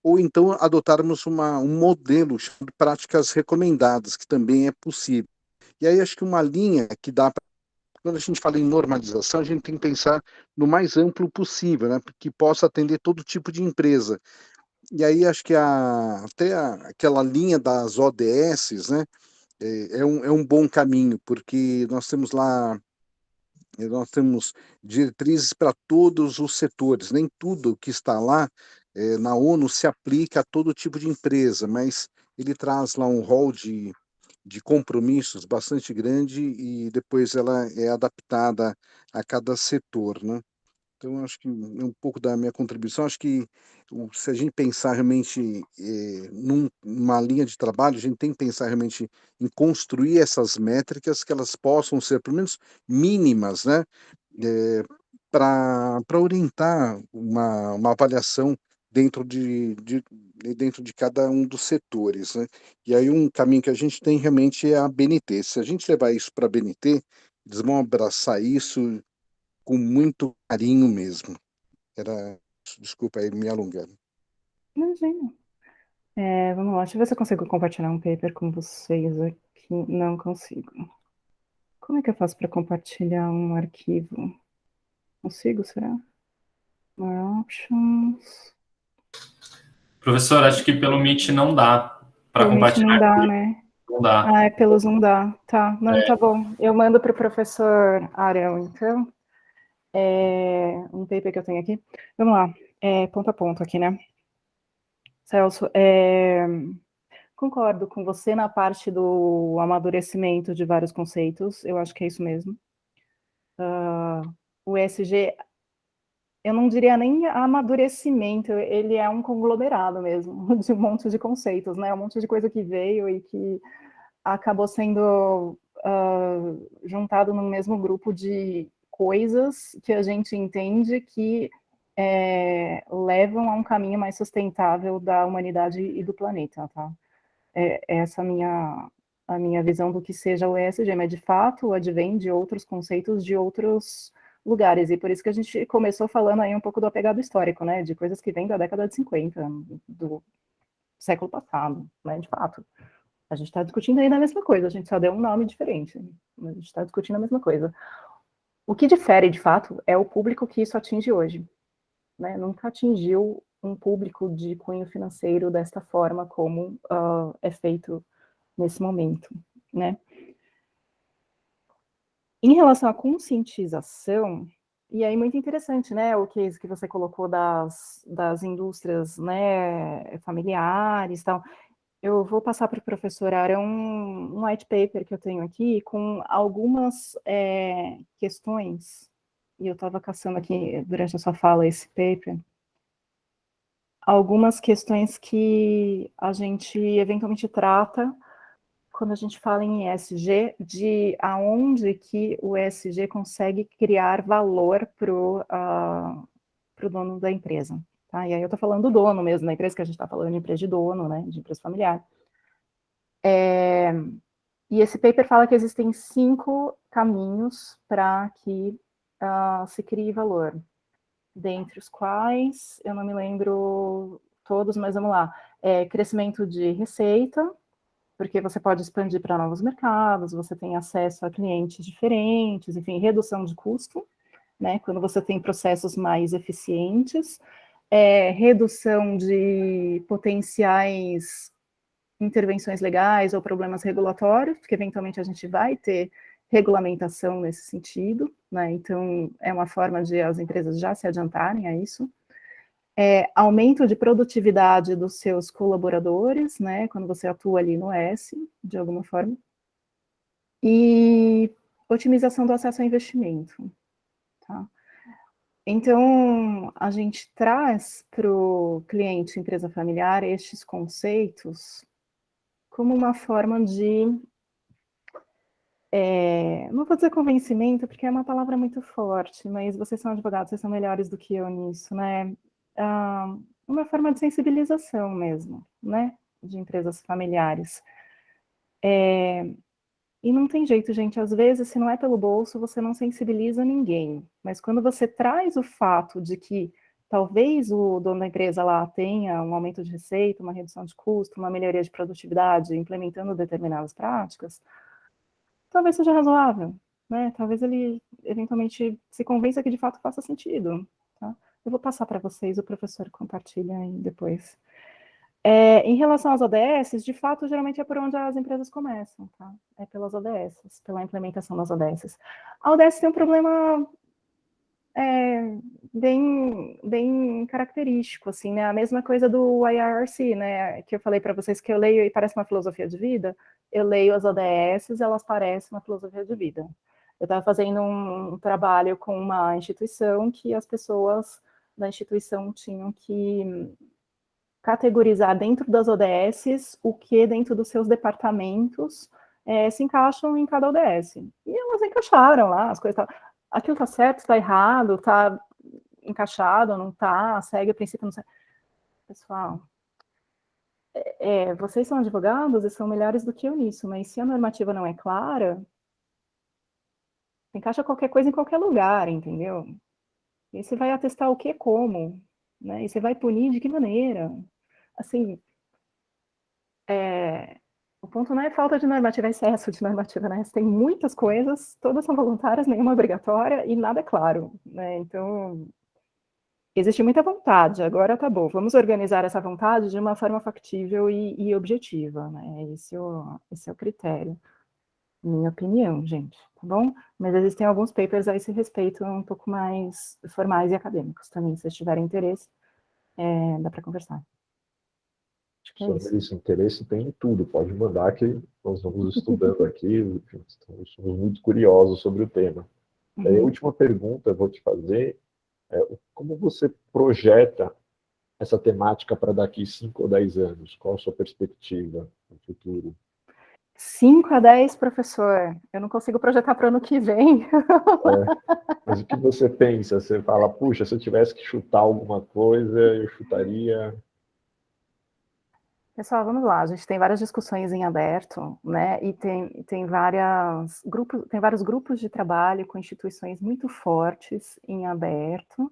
Speaker 12: ou então adotarmos um modelo de práticas recomendadas, que também é possível. E aí acho que uma linha que dá para, quando a gente fala em normalização, a gente tem que pensar no mais amplo possível, né, que possa atender todo tipo de empresa. E aí acho que aquela linha das ODS, né, é um bom caminho, porque nós temos diretrizes para todos os setores. Nem tudo que está lá na ONU se aplica a todo tipo de empresa, mas ele traz lá um rol de compromissos bastante grande e depois ela é adaptada a cada setor, né? Então, acho que um pouco da minha contribuição, acho que se a gente pensar realmente numa linha de trabalho, a gente tem que pensar realmente em construir essas métricas que elas possam ser, pelo menos, mínimas, né? Para orientar uma avaliação dentro dentro de cada um dos setores, né? E aí um caminho que a gente tem realmente é a BNT. Se a gente levar isso para a BNT, eles vão abraçar isso com muito carinho mesmo. Desculpa aí me alongando.
Speaker 2: Imagina. Vamos lá, deixa eu ver se eu consigo compartilhar um paper com vocês aqui. Não consigo. Como é que eu faço para compartilhar um arquivo? Consigo, será? More options.
Speaker 5: Professor, acho que pelo Meet não dá para
Speaker 2: Pelo Meet
Speaker 5: compartilhar.
Speaker 2: não dá, né?
Speaker 5: Não dá.
Speaker 2: Pelo Zoom dá. Tá, não, tá bom. Eu mando para o professor Arão, então. Um paper que eu tenho aqui. Vamos lá, ponto a ponto aqui, né? Celso, concordo com você na parte do amadurecimento de vários conceitos, eu acho que é isso mesmo. O ESG, eu não diria nem amadurecimento, ele é um conglomerado mesmo, de um monte de conceitos, né? Um monte de coisa que veio e que acabou sendo juntado no mesmo grupo de coisas que a gente entende que levam a um caminho mais sustentável da humanidade e do planeta, tá? Essa a minha visão do que seja o ESG, mas de fato advém de outros conceitos de outros lugares, e por isso que a gente começou falando aí um pouco do apegado histórico, né, de coisas que vêm da década de 50, do século passado, né, de fato. A gente está discutindo aí da mesma coisa, a gente só deu um nome diferente, mas a gente está discutindo a mesma coisa. O que difere, de fato, é o público que isso atinge hoje, né, nunca atingiu um público de cunho financeiro desta forma como é feito nesse momento, né. Em relação à conscientização, e aí muito interessante, né, o case que você colocou das indústrias, né, familiares e tal. Eu vou passar para o professor Arão um white paper que eu tenho aqui com algumas questões, e eu estava caçando aqui durante a sua fala esse paper, algumas questões que a gente eventualmente trata quando a gente fala em ESG, de aonde que o ESG consegue criar valor para o dono da empresa. Tá? E aí eu estou falando do dono mesmo da empresa, que a gente está falando de empresa de dono, né, de empresa familiar. E esse paper fala que existem 5 caminhos para que se crie valor, dentre os quais, eu não me lembro todos, mas vamos lá, crescimento de receita, porque você pode expandir para novos mercados, você tem acesso a clientes diferentes, enfim, redução de custo, né, quando você tem processos mais eficientes, redução de potenciais intervenções legais ou problemas regulatórios, porque eventualmente a gente vai ter regulamentação nesse sentido, né, então é uma forma de as empresas já se adiantarem a isso. Aumento de produtividade dos seus colaboradores, né, quando você atua ali no S, de alguma forma, e otimização do acesso ao investimento, tá? Então, a gente traz para o cliente empresa familiar estes conceitos como uma forma de, não vou dizer convencimento, porque é uma palavra muito forte, mas vocês são advogados, vocês são melhores do que eu nisso, né? Uma forma de sensibilização mesmo, né? De empresas familiares. E não tem jeito, gente, às vezes, se não é pelo bolso, você não sensibiliza ninguém. Mas quando você traz o fato de que talvez o dono da empresa lá tenha um aumento de receita, uma redução de custo, uma melhoria de produtividade, implementando determinadas práticas, talvez seja razoável, né? Talvez ele eventualmente se convença que de fato faça sentido, tá? Eu vou passar para vocês, o professor compartilha aí depois. Em relação às ODS, de fato, geralmente é por onde as empresas começam, tá? É pelas ODS, pela implementação das ODS. A ODS tem um problema bem característico, assim, né? A mesma coisa do IRC, né? Que eu falei para vocês que eu leio e parece uma filosofia de vida. Eu leio as ODS, elas parecem uma filosofia de vida. Eu estava fazendo um trabalho com uma instituição que as pessoas da instituição tinham que categorizar dentro das ODSs o que dentro dos seus departamentos se encaixam em cada ODS. E elas encaixaram lá, as coisas. Aquilo está certo, está errado, está encaixado, não está, segue o princípio, não segue. Pessoal, vocês são advogados e são melhores do que eu nisso, mas se a normativa não é clara, encaixa qualquer coisa em qualquer lugar, entendeu? E você vai atestar o que como, né? E você vai punir de que maneira? Assim, o ponto não é falta de normativa, é excesso de normativa, né? Você tem muitas coisas, todas são voluntárias, nenhuma obrigatória e nada é claro, né? Então, existe muita vontade, agora tá bom, vamos organizar essa vontade de uma forma factível e objetiva, né? Esse é o critério, minha opinião, gente, tá bom? Mas existem alguns papers a esse respeito um pouco mais formais e acadêmicos também, se vocês tiverem interesse, dá para conversar.
Speaker 1: Esse interesse tem em tudo, pode mandar que nós vamos estudando aqui, somos muito curiosos sobre o tema. A última pergunta eu vou te fazer como você projeta essa temática para daqui 5 ou 10 anos? Qual a sua perspectiva no futuro?
Speaker 2: 5 a 10, professor, eu não consigo projetar para o ano que vem.
Speaker 1: Mas o que você pensa? Você fala, puxa, se eu tivesse que chutar alguma coisa, eu chutaria...
Speaker 2: Pessoal, vamos lá, a gente tem várias discussões em aberto, né, e tem vários grupos de trabalho com instituições muito fortes em aberto,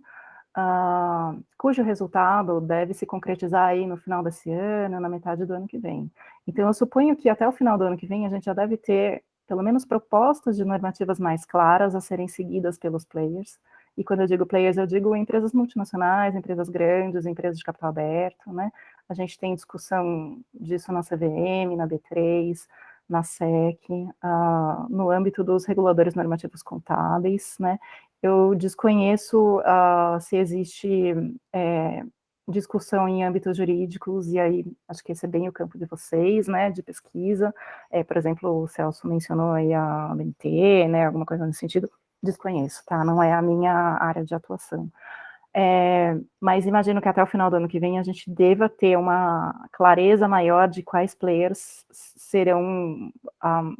Speaker 2: cujo resultado deve se concretizar aí no final desse ano, na metade do ano que vem. Então, eu suponho que até o final do ano que vem a gente já deve ter, pelo menos, propostas de normativas mais claras a serem seguidas pelos players, e quando eu digo players, eu digo empresas multinacionais, empresas grandes, empresas de capital aberto, né? A gente tem discussão disso na CVM, na B3, na SEC, no âmbito dos reguladores normativos contábeis, né? Eu desconheço se existe discussão em âmbitos jurídicos, e aí acho que esse é bem o campo de vocês, né, de pesquisa. Por exemplo, o Celso mencionou aí a BNT, né, alguma coisa nesse sentido. Desconheço, tá? Não é a minha área de atuação. Mas imagino que até o final do ano que vem a gente deva ter uma clareza maior de quais players serão,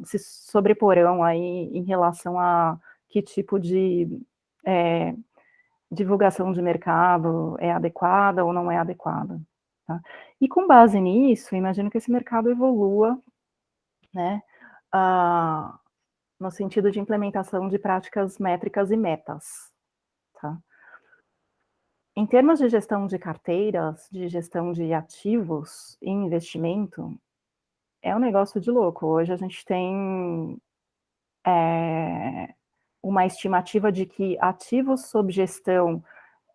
Speaker 2: se sobreporão aí em relação a que tipo de divulgação de mercado é adequada ou não é adequada. Tá? E com base nisso, imagino que esse mercado evolua, né, no sentido de implementação de práticas métricas e metas, tá? Em termos de gestão de carteiras, de gestão de ativos e investimento, é um negócio de louco. Hoje a gente tem uma estimativa de que ativos sob gestão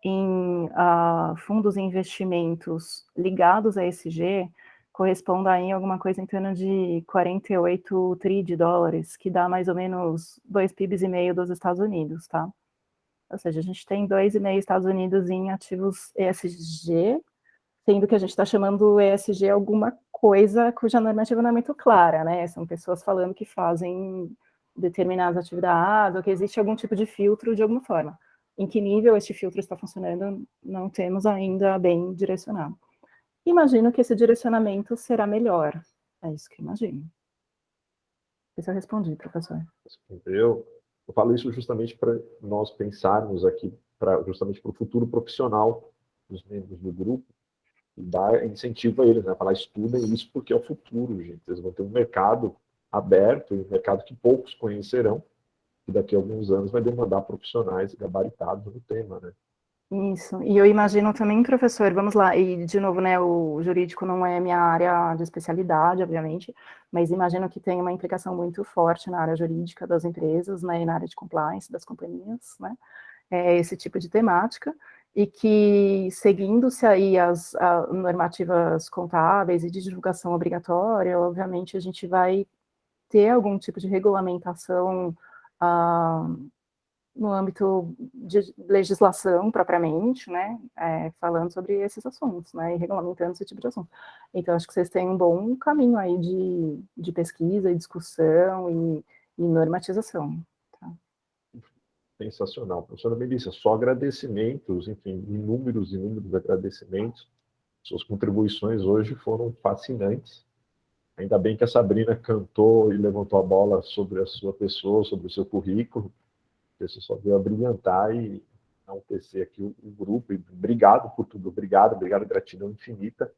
Speaker 2: em fundos e investimentos ligados a ESG correspondem a alguma coisa em torno de 48 tri de dólares, que dá mais ou menos 2 PIBs e meio dos Estados Unidos, tá? Ou seja, a gente tem 2,5 Estados Unidos em ativos ESG, sendo que a gente está chamando ESG alguma coisa cuja normativa não é muito clara, né? São pessoas falando que fazem determinadas atividades, ou que existe algum tipo de filtro de alguma forma. em que nível este filtro está funcionando, não temos ainda bem direcionado. Imagino que esse direcionamento será melhor. É isso que imagino. Não sei se eu respondi, professor.
Speaker 1: Eu falo isso justamente para nós pensarmos aqui, justamente para o futuro profissional dos membros do grupo, e dar incentivo a eles, né? Falar, estudem isso porque é o futuro, gente. Eles vão ter um mercado aberto, um mercado que poucos conhecerão, e daqui a alguns anos vai demandar profissionais gabaritados no tema, né?
Speaker 2: Isso, e eu imagino também, professor, vamos lá, e de novo, né, o jurídico não é minha área de especialidade, obviamente, mas imagino que tem uma implicação muito forte na área jurídica das empresas, né, e na área de compliance das companhias, né, esse tipo de temática, e que, seguindo-se aí as normativas contábeis e de divulgação obrigatória, obviamente a gente vai ter algum tipo de regulamentação no âmbito de legislação propriamente, né, falando sobre esses assuntos, né, e regulamentando esse tipo de assunto. Então, acho que vocês têm um bom caminho aí de pesquisa e discussão e normatização. Tá?
Speaker 1: Sensacional. Professora Melissa, só agradecimentos, enfim, inúmeros agradecimentos. Suas contribuições hoje foram fascinantes. Ainda bem que a Sabrina cantou e levantou a bola sobre a sua pessoa, sobre o seu currículo. Você só veio a brilhantar e enaltecer aqui o grupo. E obrigado por tudo, obrigado, gratidão infinita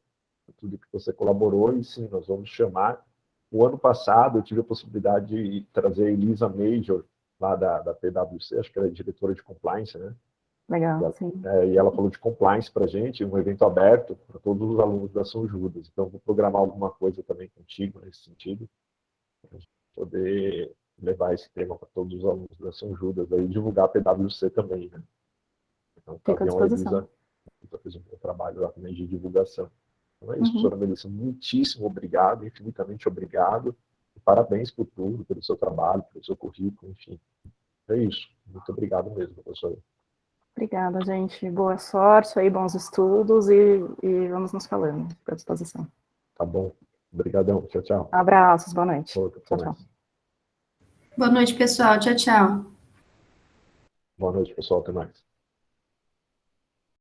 Speaker 1: por tudo que você colaborou. E sim, nós vamos chamar. O ano passado eu tive a possibilidade de trazer a Elisa Major, lá da PwC, acho que ela é diretora de compliance, né?
Speaker 2: Legal, sim.
Speaker 1: E ela falou de compliance para a gente, um evento aberto para todos os alunos da São Judas. Então, vou programar alguma coisa também contigo nesse sentido, para a gente poder levar esse tema para todos os alunos da São Judas, aí divulgar a PwC também, né? Então,
Speaker 2: Fica à disposição.
Speaker 1: Elisa fez um bom trabalho lá também de divulgação. Então é isso, professora Melissa, muitíssimo obrigado, infinitamente obrigado, e parabéns por tudo, pelo seu trabalho, pelo seu currículo, enfim. É isso, muito obrigado mesmo, professora.
Speaker 2: Obrigada, gente. Boa sorte aí, bons estudos e vamos nos falando, à disposição.
Speaker 1: Tá bom. Obrigadão. Tchau, tchau.
Speaker 2: Abraços, boa noite.
Speaker 1: Tchau, tchau.
Speaker 8: Boa noite, pessoal. Tchau, tchau.
Speaker 1: Boa noite, pessoal. Até mais.